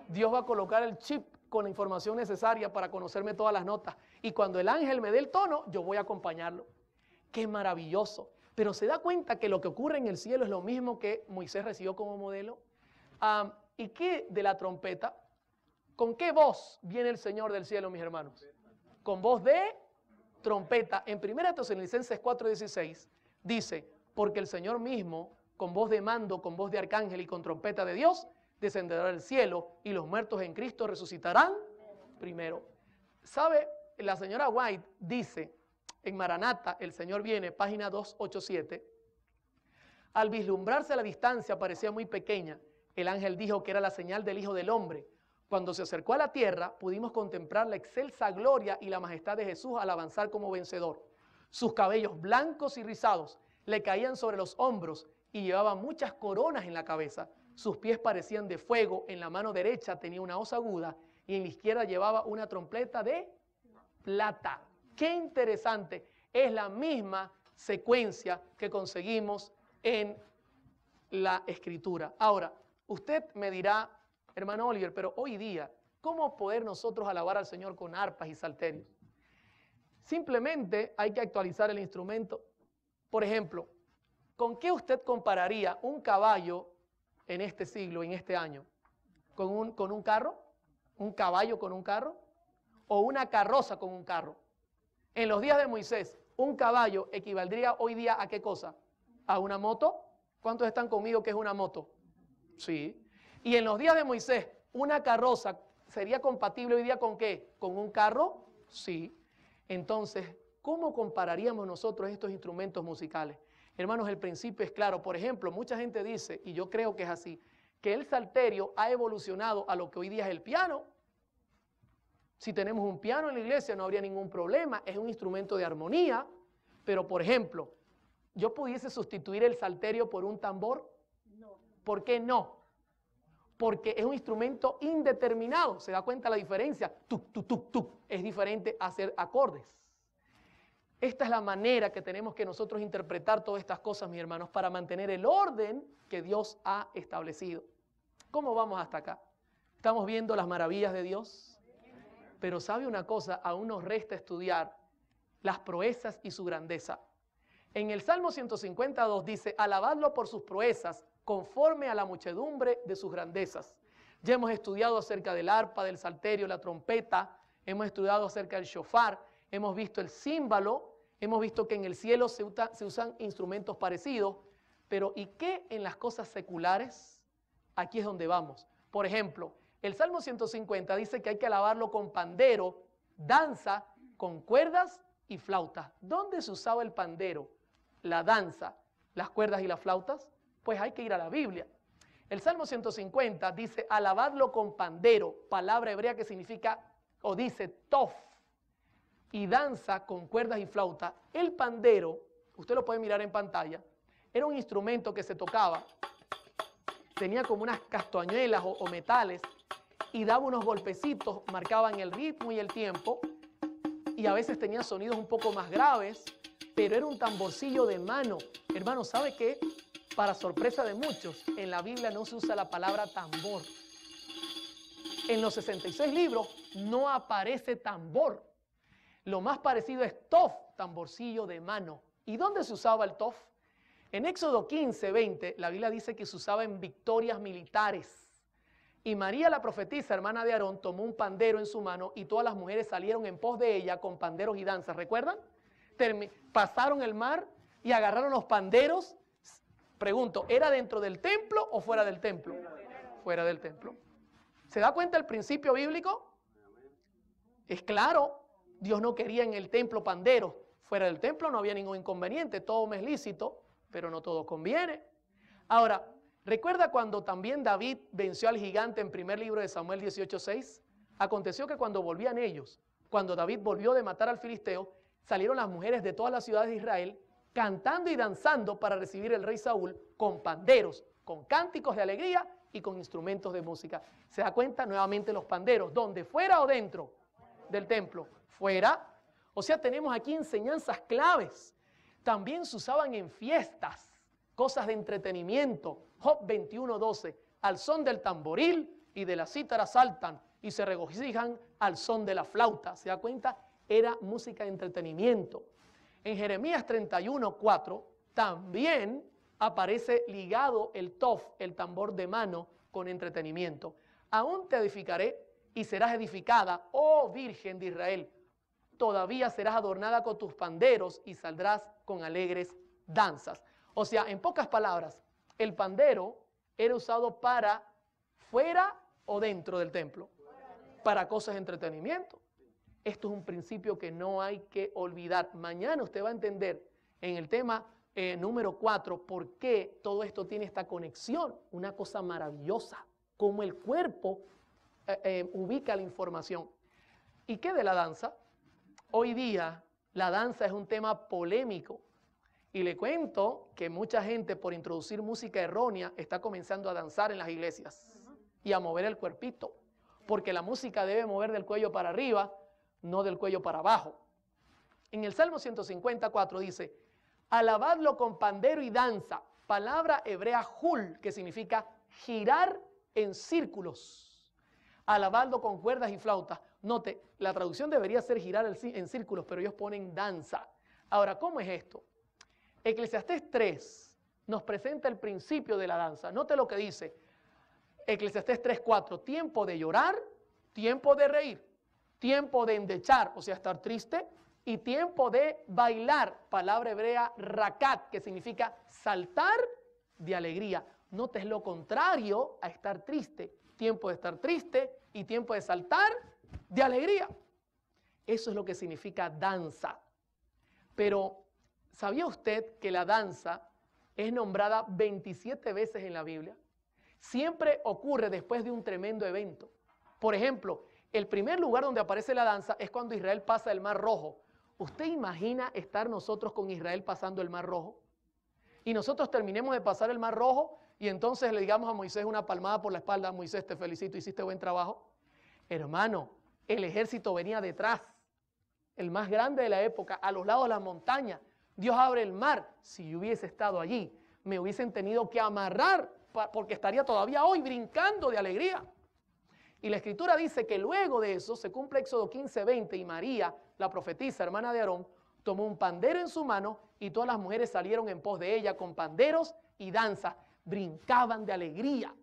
Dios va a colocar el chip con la información necesaria para conocerme todas las notas. Y cuando el ángel me dé el tono, yo voy a acompañarlo. ¡Qué maravilloso! Pero se da cuenta que lo que ocurre en el cielo es lo mismo que Moisés recibió como modelo. ¿Y qué de la trompeta? ¿Con qué voz viene el Señor del cielo, mis hermanos? Con voz de trompeta. En 1 Tesalonicenses 4:16 dice, porque el Señor mismo, con voz de mando, con voz de arcángel y con trompeta de Dios, descenderá del cielo y los muertos en Cristo resucitarán primero. ¿Sabe? La señora White dice en Maranata, el Señor viene, página 287, al vislumbrarse a la distancia parecía muy pequeña. El ángel dijo que era la señal del Hijo del Hombre. Cuando se acercó a la tierra, pudimos contemplar la excelsa gloria y la majestad de Jesús al avanzar como vencedor. Sus cabellos blancos y rizados le caían sobre los hombros y llevaba muchas coronas en la cabeza. Sus pies parecían de fuego, en la mano derecha tenía una hoz aguda y en la izquierda llevaba una trompeta de plata. ¡Qué interesante! Es la misma secuencia que conseguimos en la Escritura. Ahora, usted me dirá, hermano Oliver, pero hoy día, ¿cómo poder nosotros alabar al Señor con arpas y salterios? Simplemente hay que actualizar el instrumento. Por ejemplo, ¿con qué usted compararía un caballo en este siglo, en este año? ¿Con un carro? ¿Un caballo con un carro? ¿O una carroza con un carro? En los días de Moisés, un caballo equivaldría hoy día ¿a qué cosa? ¿A una moto? ¿Cuántos están conmigo que es una moto? Sí. Y en los días de Moisés, una carroza sería compatible hoy día ¿con qué? ¿Con un carro? Sí. Entonces, ¿cómo compararíamos nosotros estos instrumentos musicales? Hermanos, el principio es claro. Por ejemplo, mucha gente dice, y yo creo que es así, que el salterio ha evolucionado a lo que hoy día es el piano. Si tenemos un piano en la iglesia no habría ningún problema, es un instrumento de armonía, pero por ejemplo, ¿yo pudiese sustituir el salterio por un tambor? No. ¿Por qué no? Porque es un instrumento indeterminado, ¿se da cuenta la diferencia? Tuc, tuc, tuc, tuc, es diferente a hacer acordes. Esta es la manera que tenemos que nosotros interpretar todas estas cosas, mis hermanos, para mantener el orden que Dios ha establecido. ¿Cómo vamos hasta acá? ¿Estamos viendo las maravillas de Dios? Pero ¿sabe una cosa? Aún nos resta estudiar las proezas y su grandeza. En el Salmo 152 dice, alabadlo por sus proezas, conforme a la muchedumbre de sus grandezas. Ya hemos estudiado acerca del arpa, del salterio, la trompeta, hemos estudiado acerca del shofar, hemos visto el címbalo, hemos visto que en el cielo se usan instrumentos parecidos, pero ¿y qué en las cosas seculares? Aquí es donde vamos. Por ejemplo, el Salmo 150 dice que hay que alabarlo con pandero, danza, con cuerdas y flautas. ¿Dónde se usaba el pandero, la danza, las cuerdas y las flautas? Pues hay que ir a la Biblia. El Salmo 150 dice, alabadlo con pandero, palabra hebrea que significa, o dice, tof, y danza con cuerdas y flauta. El pandero, usted lo puede mirar en pantalla, era un instrumento que se tocaba, tenía como unas castañuelas o metales, y daba unos golpecitos, marcaban el ritmo y el tiempo, y a veces tenía sonidos un poco más graves, pero era un tamborcillo de mano. Hermano, ¿sabe qué? Para sorpresa de muchos, en la Biblia no se usa la palabra tambor. En los 66 libros no aparece tambor. Lo más parecido es tof, tamborcillo de mano. ¿Y dónde se usaba el tof? En Éxodo 15, 20, la Biblia dice que se usaba en victorias militares. Y María la profetisa, hermana de Aarón, tomó un pandero en su mano y todas las mujeres salieron en pos de ella con panderos y danzas. ¿Recuerdan? Pasaron el mar y agarraron los panderos. Pregunto, ¿era dentro del templo o fuera del templo? Fuera del templo. ¿Se da cuenta el principio bíblico? Es claro, Dios no quería en el templo panderos. Fuera del templo no había ningún inconveniente, todo me es lícito, pero no todo conviene. Ahora, ¿recuerda cuando también David venció al gigante en primer libro de Samuel 18:6? Aconteció que cuando volvían ellos, cuando David volvió de matar al filisteo, salieron las mujeres de todas las ciudades de Israel cantando y danzando para recibir el rey Saúl con panderos, con cánticos de alegría y con instrumentos de música. ¿Se da cuenta? Nuevamente los panderos. ¿Dónde? ¿Fuera o dentro del templo? Fuera. O sea, tenemos aquí enseñanzas claves. También se usaban en fiestas, cosas de entretenimiento. Job 21:12. Al son del tamboril y de la cítara saltan y se regocijan al son de la flauta. ¿Se da cuenta? Era música de entretenimiento. En Jeremías 31:4 también aparece ligado el tof, el tambor de mano, con entretenimiento. Aún te edificaré y serás edificada, oh Virgen de Israel. Todavía serás adornada con tus panderos y saldrás con alegres danzas. O sea, en pocas palabras, el pandero era usado para fuera o dentro del templo, para cosas de entretenimiento. Esto es un principio que no hay que olvidar. Mañana usted va a entender en el tema número 4 por qué todo esto tiene esta conexión. Una cosa maravillosa, cómo el cuerpo ubica la información. ¿Y qué de la danza? Hoy día la danza es un tema polémico. Y le cuento que mucha gente por introducir música errónea está comenzando a danzar en las iglesias y a mover el cuerpito. Porque la música debe mover del cuello para arriba, no del cuello para abajo. En el Salmo 154 dice, alabadlo con pandero y danza, palabra hebrea hul, que significa girar en círculos. Alabadlo con cuerdas y flautas. Note, la traducción debería ser girar en círculos, pero ellos ponen danza. Ahora, ¿cómo es esto? Eclesiastés 3 nos presenta el principio de la danza. Note lo que dice Eclesiastés 3:4, tiempo de llorar, tiempo de reír, tiempo de endechar, o sea, estar triste, y tiempo de bailar, palabra hebrea rakat, que significa saltar de alegría. Note, es lo contrario a estar triste, tiempo de estar triste y tiempo de saltar de alegría. Eso es lo que significa danza. Pero, ¿sabía usted que la danza es nombrada 27 veces en la Biblia? Siempre ocurre después de un tremendo evento. Por ejemplo, el primer lugar donde aparece la danza es cuando Israel pasa el Mar Rojo. ¿Usted imagina estar nosotros con Israel pasando el Mar Rojo? Y nosotros terminemos de pasar el Mar Rojo y entonces le digamos a Moisés una palmada por la espalda: Moisés, te felicito, hiciste buen trabajo. Hermano, el ejército venía detrás, el más grande de la época, a los lados de las montañas. Dios abre el mar. Si yo hubiese estado allí, me hubiesen tenido que amarrar porque estaría todavía hoy brincando de alegría. Y la Escritura dice que luego de eso se cumple Éxodo 15:20 y María, la profetisa, hermana de Aarón, tomó un pandero en su mano y todas las mujeres salieron en pos de ella con panderos y danzas, brincaban de alegría.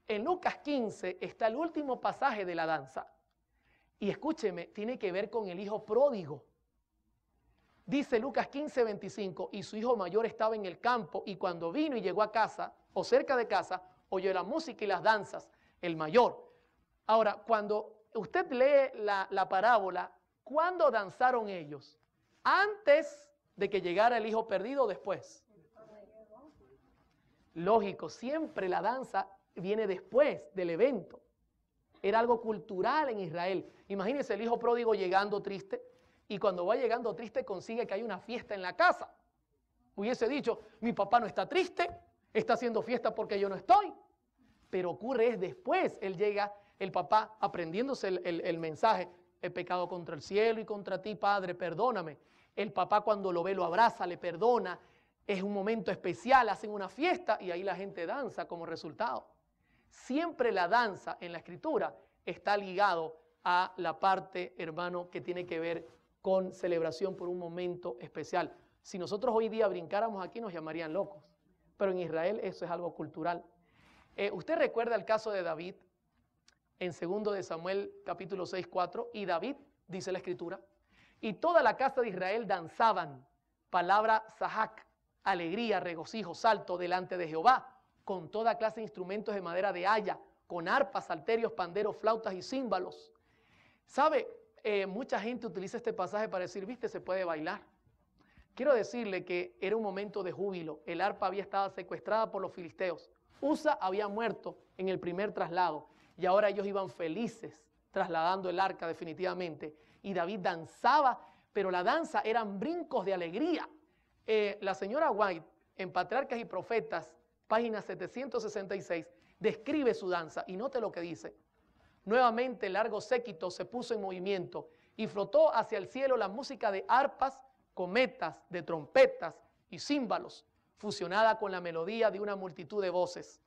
En Lucas 15 está el último pasaje de la danza. Y escúcheme, tiene que ver con el hijo pródigo. Dice Lucas 15:25, y su hijo mayor estaba en el campo, y cuando vino y llegó a casa, o cerca de casa, oyó la música y las danzas, el mayor. Ahora, cuando usted lee la parábola, ¿cuándo danzaron ellos? ¿Antes de que llegara el hijo perdido o después? Lógico, siempre la danza viene después del evento. Era algo cultural en Israel. Imagínense el hijo pródigo llegando triste, y cuando va llegando triste consigue que hay una fiesta en la casa. Hubiese dicho: mi papá no está triste, está haciendo fiesta porque yo no estoy. Pero ocurre es después, él llega, el papá aprendiéndose el mensaje: he pecado contra el cielo y contra ti, Padre, perdóname. El papá cuando lo ve lo abraza, le perdona, es un momento especial, hacen una fiesta y ahí la gente danza como resultado. Siempre la danza en la Escritura está ligado a la parte, hermano, que tiene que ver con celebración por un momento especial. Si nosotros hoy día brincáramos aquí nos llamarían locos, pero en Israel eso es algo cultural. Usted recuerda el caso de David en 2 de Samuel capítulo 6:4, y David, dice la Escritura, y toda la casa de Israel danzaban, palabra sahak, alegría, regocijo, salto delante de Jehová, con toda clase de instrumentos de madera de haya, con arpas, salterios, panderos, flautas y címbalos. ¿Sabe? Mucha gente utiliza este pasaje para decir: viste, se puede bailar. Quiero decirle que era un momento de júbilo. El arpa había estado secuestrada por los filisteos. Usa había muerto en el primer traslado y ahora ellos iban felices trasladando el arca definitivamente. Y David danzaba, pero la danza eran brincos de alegría. La señora White, en Patriarcas y Profetas, página 766, describe su danza y note lo que dice: nuevamente el largo séquito se puso en movimiento y flotó hacia el cielo la música de arpas, cometas, de trompetas y címbalos, fusionada con la melodía de una multitud de voces.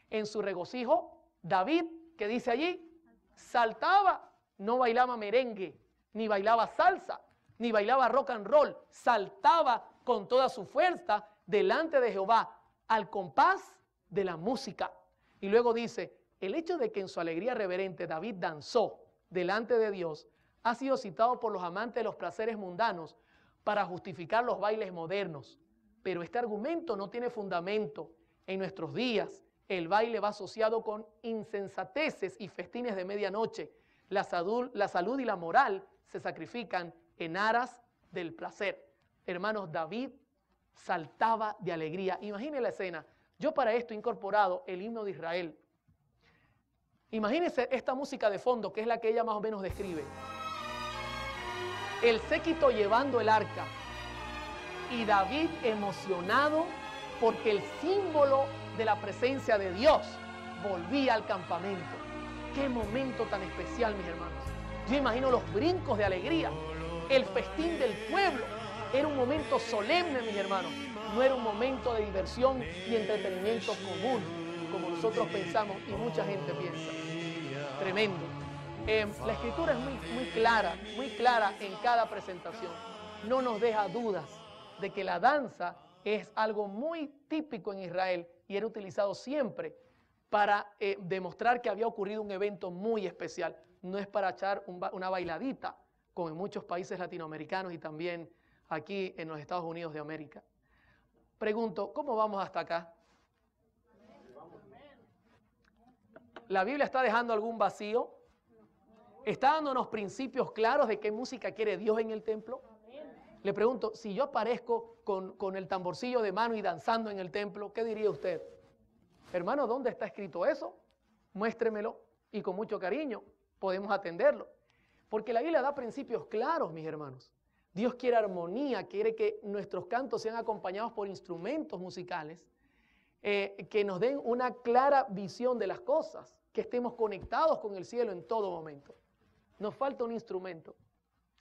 En su regocijo, David, ¿qué dice allí? Saltaba, no bailaba merengue, ni bailaba salsa, ni bailaba rock and roll, saltaba con toda su fuerza delante de Jehová, al compás de la música. Y luego dice: el hecho de que en su alegría reverente David danzó delante de Dios ha sido citado por los amantes de los placeres mundanos para justificar los bailes modernos. Pero este argumento no tiene fundamento. En nuestros días, el baile va asociado con insensateces y festines de medianoche. La salud y la moral se sacrifican en aras del placer. Hermanos, David saltaba de alegría. Imagine la escena. Yo para esto he incorporado el himno de Israel. Imagínense esta música de fondo, que es la que ella más o menos describe. El séquito llevando el arca y David emocionado porque el símbolo de la presencia de Dios volvía al campamento. Qué momento tan especial, mis hermanos. Yo imagino los brincos de alegría, el festín del pueblo. Era un momento solemne, mis hermanos. No era un momento de diversión ni entretenimiento común, como nosotros pensamos y mucha gente piensa. Tremendo. La Escritura es muy clara en cada presentación. No nos deja dudas de que la danza es algo muy típico en Israel y era utilizado siempre para demostrar que había ocurrido un evento muy especial. No es para echar una bailadita, como en muchos países latinoamericanos y también aquí en los Estados Unidos de América. Pregunto, ¿cómo vamos hasta acá? ¿La Biblia está dejando algún vacío? ¿Está dándonos principios claros de qué música quiere Dios en el templo? Le pregunto, si yo aparezco con el tamborcillo de mano y danzando en el templo, ¿qué diría usted? Hermano, ¿dónde está escrito eso? Muéstremelo y con mucho cariño. podemos atenderlo. Porque la Biblia da principios claros, mis hermanos. Dios quiere armonía, quiere que nuestros cantos sean acompañados por instrumentos musicales que nos den una clara visión de las cosas, que estemos conectados con el cielo en todo momento. Nos falta un instrumento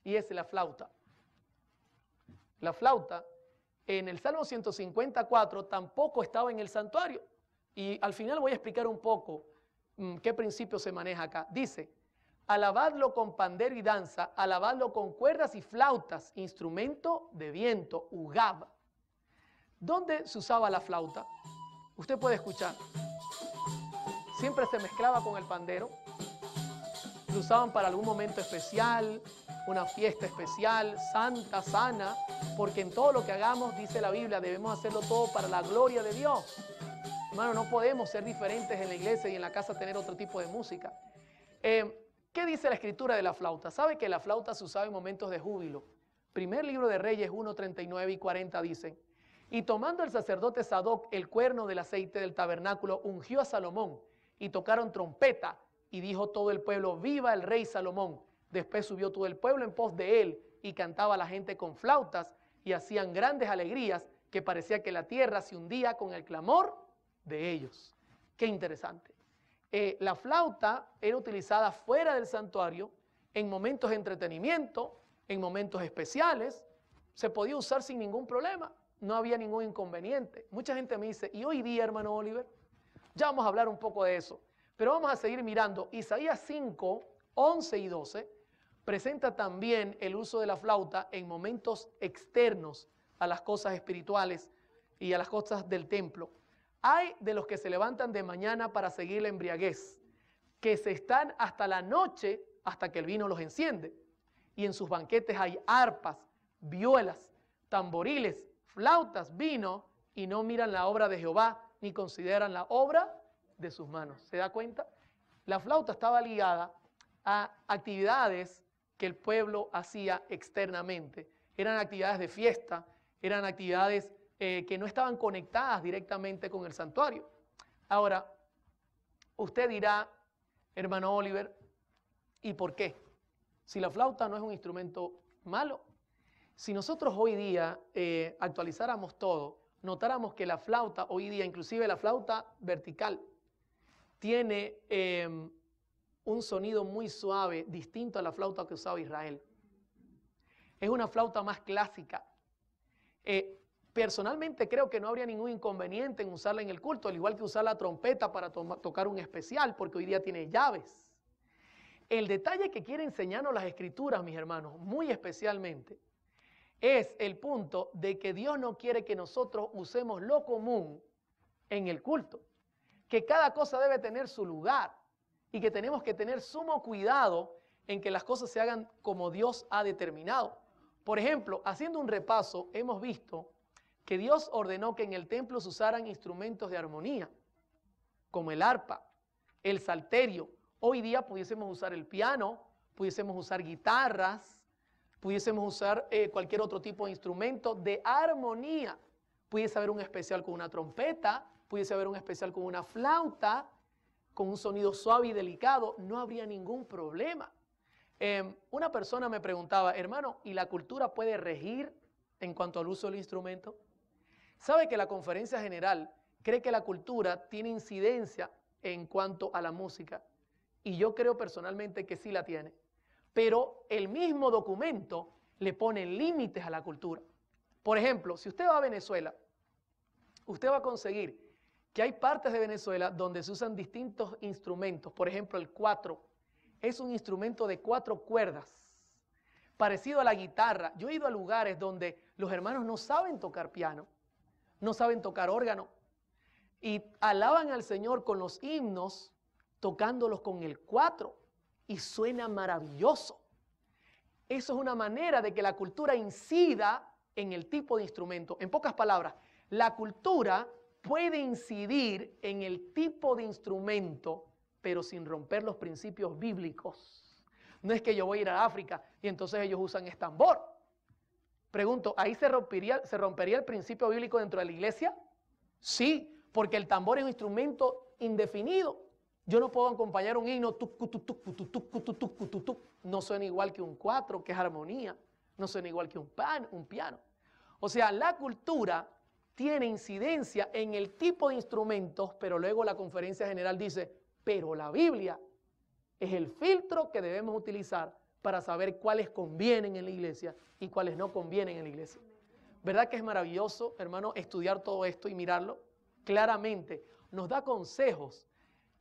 y es la flauta. La flauta en el Salmo 154 tampoco estaba en el santuario. Y al final voy a explicar un poco qué principio se maneja acá. Dice, alabadlo con pandero y danza, alabadlo con cuerdas y flautas, instrumento de viento, ugab. ¿Dónde se usaba la flauta? Usted puede escuchar. Siempre se mezclaba con el pandero. Lo usaban para algún momento especial, una fiesta especial, santa, sana, porque en todo lo que hagamos, dice la Biblia, debemos hacerlo todo para la gloria de Dios. Hermano, no podemos ser diferentes en la iglesia y en la casa tener otro tipo de música. ¿Qué dice la escritura de la flauta? ¿Sabe que la flauta se usaba en momentos de júbilo? Primer libro de Reyes 1, 39 y 40 dicen, y tomando el sacerdote Sadoc el cuerno del aceite del tabernáculo, ungió a Salomón, y tocaron trompeta, y dijo todo el pueblo, viva el rey Salomón. Después subió todo el pueblo en pos de él, y cantaba la gente con flautas, y hacían grandes alegrías, que parecía que la tierra se hundía con el clamor de ellos. Qué interesante. La flauta era utilizada fuera del santuario, en momentos de entretenimiento, en momentos especiales, se podía usar sin ningún problema, no había ningún inconveniente. Mucha gente me dice, ¿y hoy día, hermano Oliver? Ya vamos a hablar un poco de eso, pero vamos a seguir mirando. Isaías 5, 11 y 12 presenta también el uso de la flauta en momentos externos a las cosas espirituales y a las cosas del templo. Hay de los que se levantan de mañana para seguir la embriaguez, que se están hasta la noche hasta que el vino los enciende. Y en sus banquetes hay arpas, vihuelas, tamboriles, flautas, vino, y no miran la obra de Jehová, ni consideran la obra de sus manos. ¿Se da cuenta? La flauta estaba ligada a actividades que el pueblo hacía externamente. Eran actividades de fiesta, eran actividades que no estaban conectadas directamente con el santuario. Ahora, usted dirá, hermano Oliver, ¿y por qué? Si la flauta no es un instrumento malo, si nosotros hoy día actualizáramos todo, notáramos que la flauta hoy día, inclusive la flauta vertical, tiene un sonido muy suave, distinto a la flauta que usaba Israel. Es una flauta más clásica. Personalmente creo que no habría ningún inconveniente en usarla en el culto, al igual que usar la trompeta para tocar un especial, porque hoy día tiene llaves. El detalle que quiere enseñarnos las Escrituras, mis hermanos, muy especialmente, es el punto de que Dios no quiere que nosotros usemos lo común en el culto, que cada cosa debe tener su lugar y que tenemos que tener sumo cuidado en que las cosas se hagan como Dios ha determinado. Por ejemplo, haciendo un repaso, hemos visto que Dios ordenó que en el templo se usaran instrumentos de armonía, como el arpa, el salterio. Hoy día pudiésemos usar el piano, pudiésemos usar guitarras, pudiésemos usar cualquier otro tipo de instrumento de armonía. Pudiese haber un especial con una trompeta, pudiese haber un especial con una flauta, con un sonido suave y delicado, no habría ningún problema. Una persona me preguntaba, hermano, ¿y la cultura puede regir en cuanto al uso del instrumento? ¿Sabe que la Conferencia General cree que la cultura tiene incidencia en cuanto a la música? Y yo creo personalmente que sí la tiene. Pero el mismo documento le pone límites a la cultura. Por ejemplo, si usted va a Venezuela, usted va a conseguir que hay partes de Venezuela donde se usan distintos instrumentos. Por ejemplo, el cuatro es un instrumento de 4 cuerdas, parecido a la guitarra. Yo he ido a lugares donde los hermanos no saben tocar piano, no saben tocar órgano, y alaban al Señor con los himnos, tocándolos con el 4, y suena maravilloso. Eso es una manera de que la cultura incida en el tipo de instrumento. En pocas palabras, la cultura puede incidir en el tipo de instrumento, pero sin romper los principios bíblicos. No es que yo voy a ir a África y entonces ellos usan tambor. Pregunto, ¿ahí se rompería el principio bíblico dentro de la iglesia? Sí, porque el tambor es un instrumento indefinido. Yo no puedo acompañar un himno, tucu, tu, tucu, tu, tucu, tu, tucu, tu, tucu. No suena igual que un cuatro, que es armonía. No suena igual que un piano. O sea, la cultura tiene incidencia en el tipo de instrumentos, pero luego la conferencia general dice, pero la Biblia es el filtro que debemos utilizar para saber cuáles convienen en la iglesia y cuáles no convienen en la iglesia. ¿Verdad que es maravilloso, hermano, estudiar todo esto y mirarlo? Claramente nos da consejos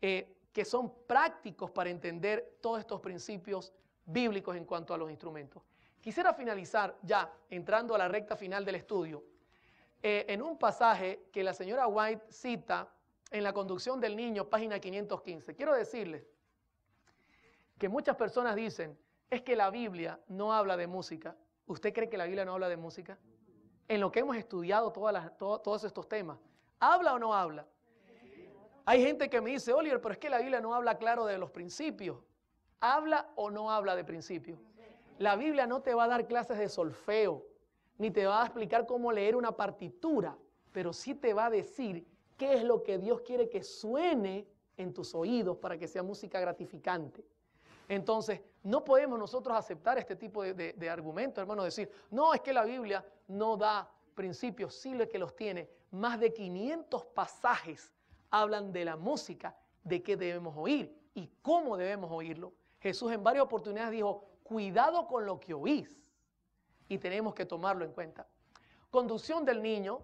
que son prácticos para entender todos estos principios bíblicos en cuanto a los instrumentos. Quisiera finalizar ya, entrando a la recta final del estudio, en un pasaje que la señora White cita en la conducción del niño, página 515. Quiero decirles que muchas personas dicen, es que la Biblia no habla de música. ¿Usted cree que la Biblia no habla de música? En lo que hemos estudiado todos estos temas, ¿habla o no habla? Hay gente que me dice, Oliver, pero es que la Biblia no habla claro de los principios. ¿Habla o no habla de principios? La Biblia no te va a dar clases de solfeo, ni te va a explicar cómo leer una partitura, pero sí te va a decir qué es lo que Dios quiere que suene en tus oídos para que sea música gratificante. Entonces, no podemos nosotros aceptar este tipo de argumentos, hermano, decir, no, es que la Biblia no da principios, sí que los tiene. Más de 500 pasajes hablan de la música, de qué debemos oír y cómo debemos oírlo. Jesús en varias oportunidades dijo, cuidado con lo que oís, y tenemos que tomarlo en cuenta. Conducción del niño,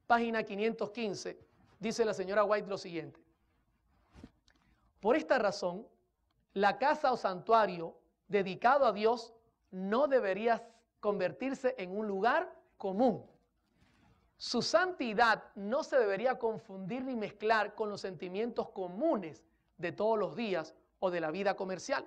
página 515, dice la señora White lo siguiente. Por esta razón, la casa o santuario dedicado a Dios no debería convertirse en un lugar común. Su santidad no se debería confundir ni mezclar con los sentimientos comunes de todos los días o de la vida comercial.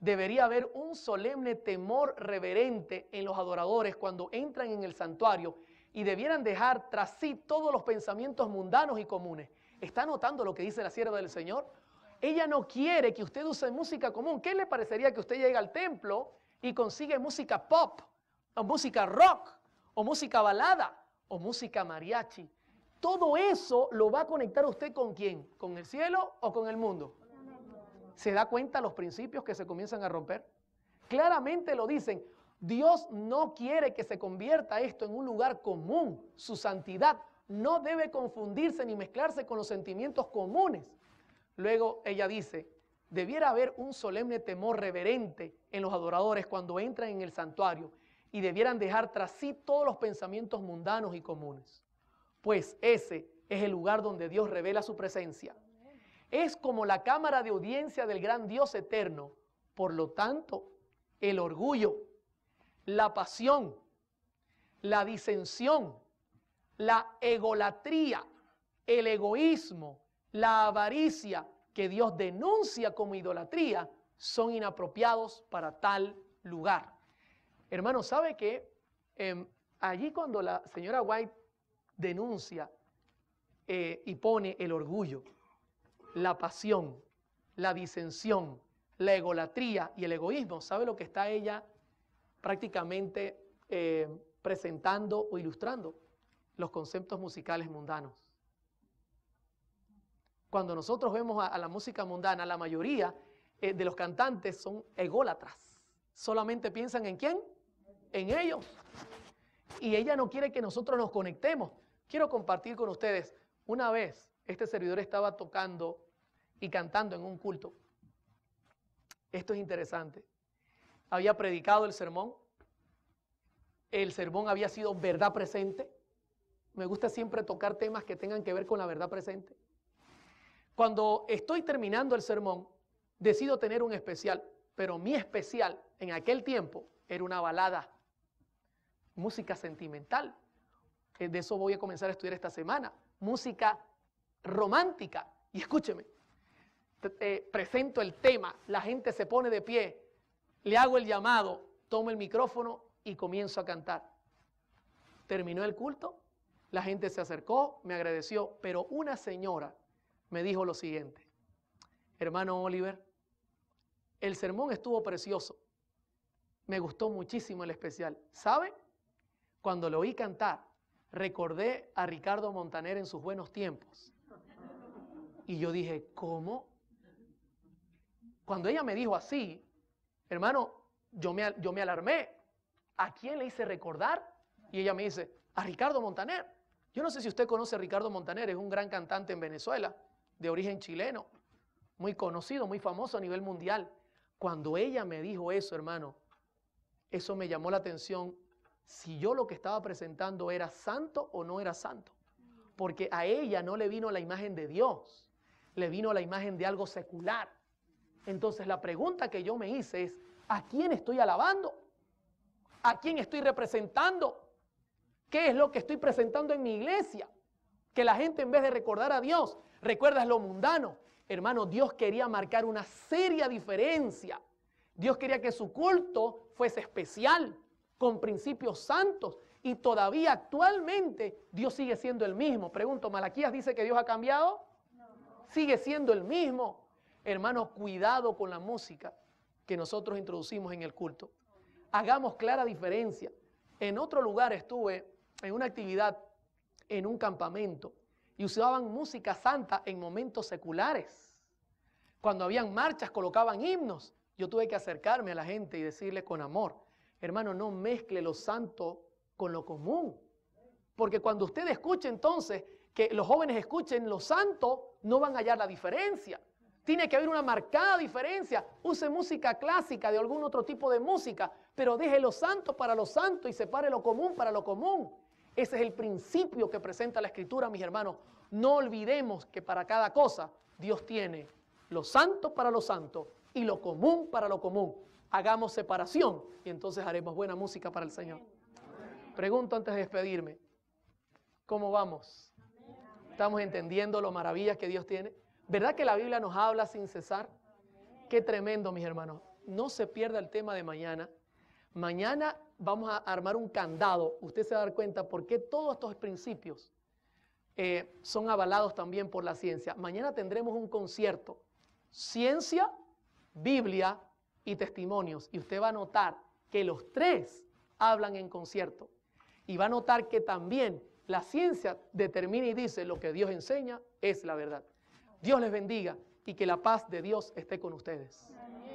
Debería haber un solemne temor reverente en los adoradores cuando entran en el santuario y debieran dejar tras sí todos los pensamientos mundanos y comunes. ¿Está notando lo que dice la sierva del Señor? Ella no quiere que usted use música común. ¿Qué le parecería que usted llegue al templo y consigue música pop, o música rock, o música balada, o música mariachi? Todo eso lo va a conectar usted ¿con quién? ¿Con el cielo o con el mundo? ¿Se da cuenta los principios que se comienzan a romper? Claramente lo dicen. Dios no quiere que se convierta esto en un lugar común. Su santidad no debe confundirse ni mezclarse con los sentimientos comunes. Luego ella dice, debiera haber un solemne temor reverente en los adoradores cuando entran en el santuario y debieran dejar tras sí todos los pensamientos mundanos y comunes. Pues ese es el lugar donde Dios revela su presencia. Es como la cámara de audiencia del gran Dios eterno. Por lo tanto, el orgullo, la pasión, la disensión, la egolatría, el egoísmo, la avaricia que Dios denuncia como idolatría son inapropiados para tal lugar. Hermano, ¿sabe qué? Allí cuando la señora White denuncia y pone el orgullo, la pasión, la disensión, la egolatría y el egoísmo, ¿sabe lo que está ella prácticamente presentando o ilustrando? Los conceptos musicales mundanos. Cuando nosotros vemos a la música mundana, la mayoría de los cantantes son ególatras. Solamente piensan ¿en quién? En ellos. Y ella no quiere que nosotros nos conectemos. Quiero compartir con ustedes, una vez este servidor estaba tocando y cantando en un culto. Esto es interesante. Había predicado el sermón. El sermón había sido verdad presente. Me gusta siempre tocar temas que tengan que ver con la verdad presente. Cuando estoy terminando el sermón, decido tener un especial, pero mi especial en aquel tiempo era una balada, música sentimental. De eso voy a comenzar a estudiar esta semana. Música romántica. Y escúcheme, presento el tema, la gente se pone de pie, le hago el llamado, tomo el micrófono y comienzo a cantar. Terminó el culto, la gente se acercó, me agradeció, pero una señora me dijo lo siguiente: hermano Oliver, el sermón estuvo precioso, me gustó muchísimo el especial. ¿Sabe? Cuando lo oí cantar, recordé a Ricardo Montaner en sus buenos tiempos. Y yo dije, ¿cómo? Cuando ella me dijo así, hermano, yo me alarmé. ¿A quién le hice recordar? Y ella me dice, a Ricardo Montaner. Yo no sé si usted conoce a Ricardo Montaner, es un gran cantante en Venezuela, de origen chileno, muy conocido, muy famoso a nivel mundial. Cuando ella me dijo eso, hermano, eso me llamó la atención, si yo lo que estaba presentando era santo o no era santo. Porque a ella no le vino la imagen de Dios, le vino la imagen de algo secular. Entonces la pregunta que yo me hice es, ¿a quién estoy alabando? ¿A quién estoy representando? ¿Qué es lo que estoy presentando en mi iglesia? Que la gente en vez de recordar a Dios, recuerda lo mundano. Hermano, Dios quería marcar una seria diferencia. Dios quería que su culto fuese especial, con principios santos. Y todavía actualmente Dios sigue siendo el mismo. Pregunto, ¿Malaquías dice que Dios ha cambiado? No. Sigue siendo el mismo. Hermano, cuidado con la música que nosotros introducimos en el culto. Hagamos clara diferencia. En otro lugar estuve en una actividad, en un campamento, y usaban música santa en momentos seculares. Cuando habían marchas, colocaban himnos. Yo tuve que acercarme a la gente y decirle con amor, hermano, no mezcle lo santo con lo común. Porque cuando usted escuche entonces, que los jóvenes escuchen lo santo, no van a hallar la diferencia. Tiene que haber una marcada diferencia. Use música clásica de algún otro tipo de música, pero deje lo santo para lo santo y separe lo común para lo común. Ese es el principio que presenta la Escritura, mis hermanos. No olvidemos que para cada cosa Dios tiene lo santo para lo santo y lo común para lo común. Hagamos separación y entonces haremos buena música para el Señor. Pregunto antes de despedirme, ¿cómo vamos? ¿Estamos entendiendo lo maravillas que Dios tiene? ¿Verdad que la Biblia nos habla sin cesar? Qué tremendo, mis hermanos. No se pierda el tema de mañana. Mañana vamos a armar un candado. Usted se va a dar cuenta por qué todos estos principios son avalados también por la ciencia. Mañana tendremos un concierto. Ciencia, Biblia y testimonios. Y usted va a notar que los tres hablan en concierto. Y va a notar que también la ciencia determina y dice lo que Dios enseña es la verdad. Dios les bendiga y que la paz de Dios esté con ustedes. Amén.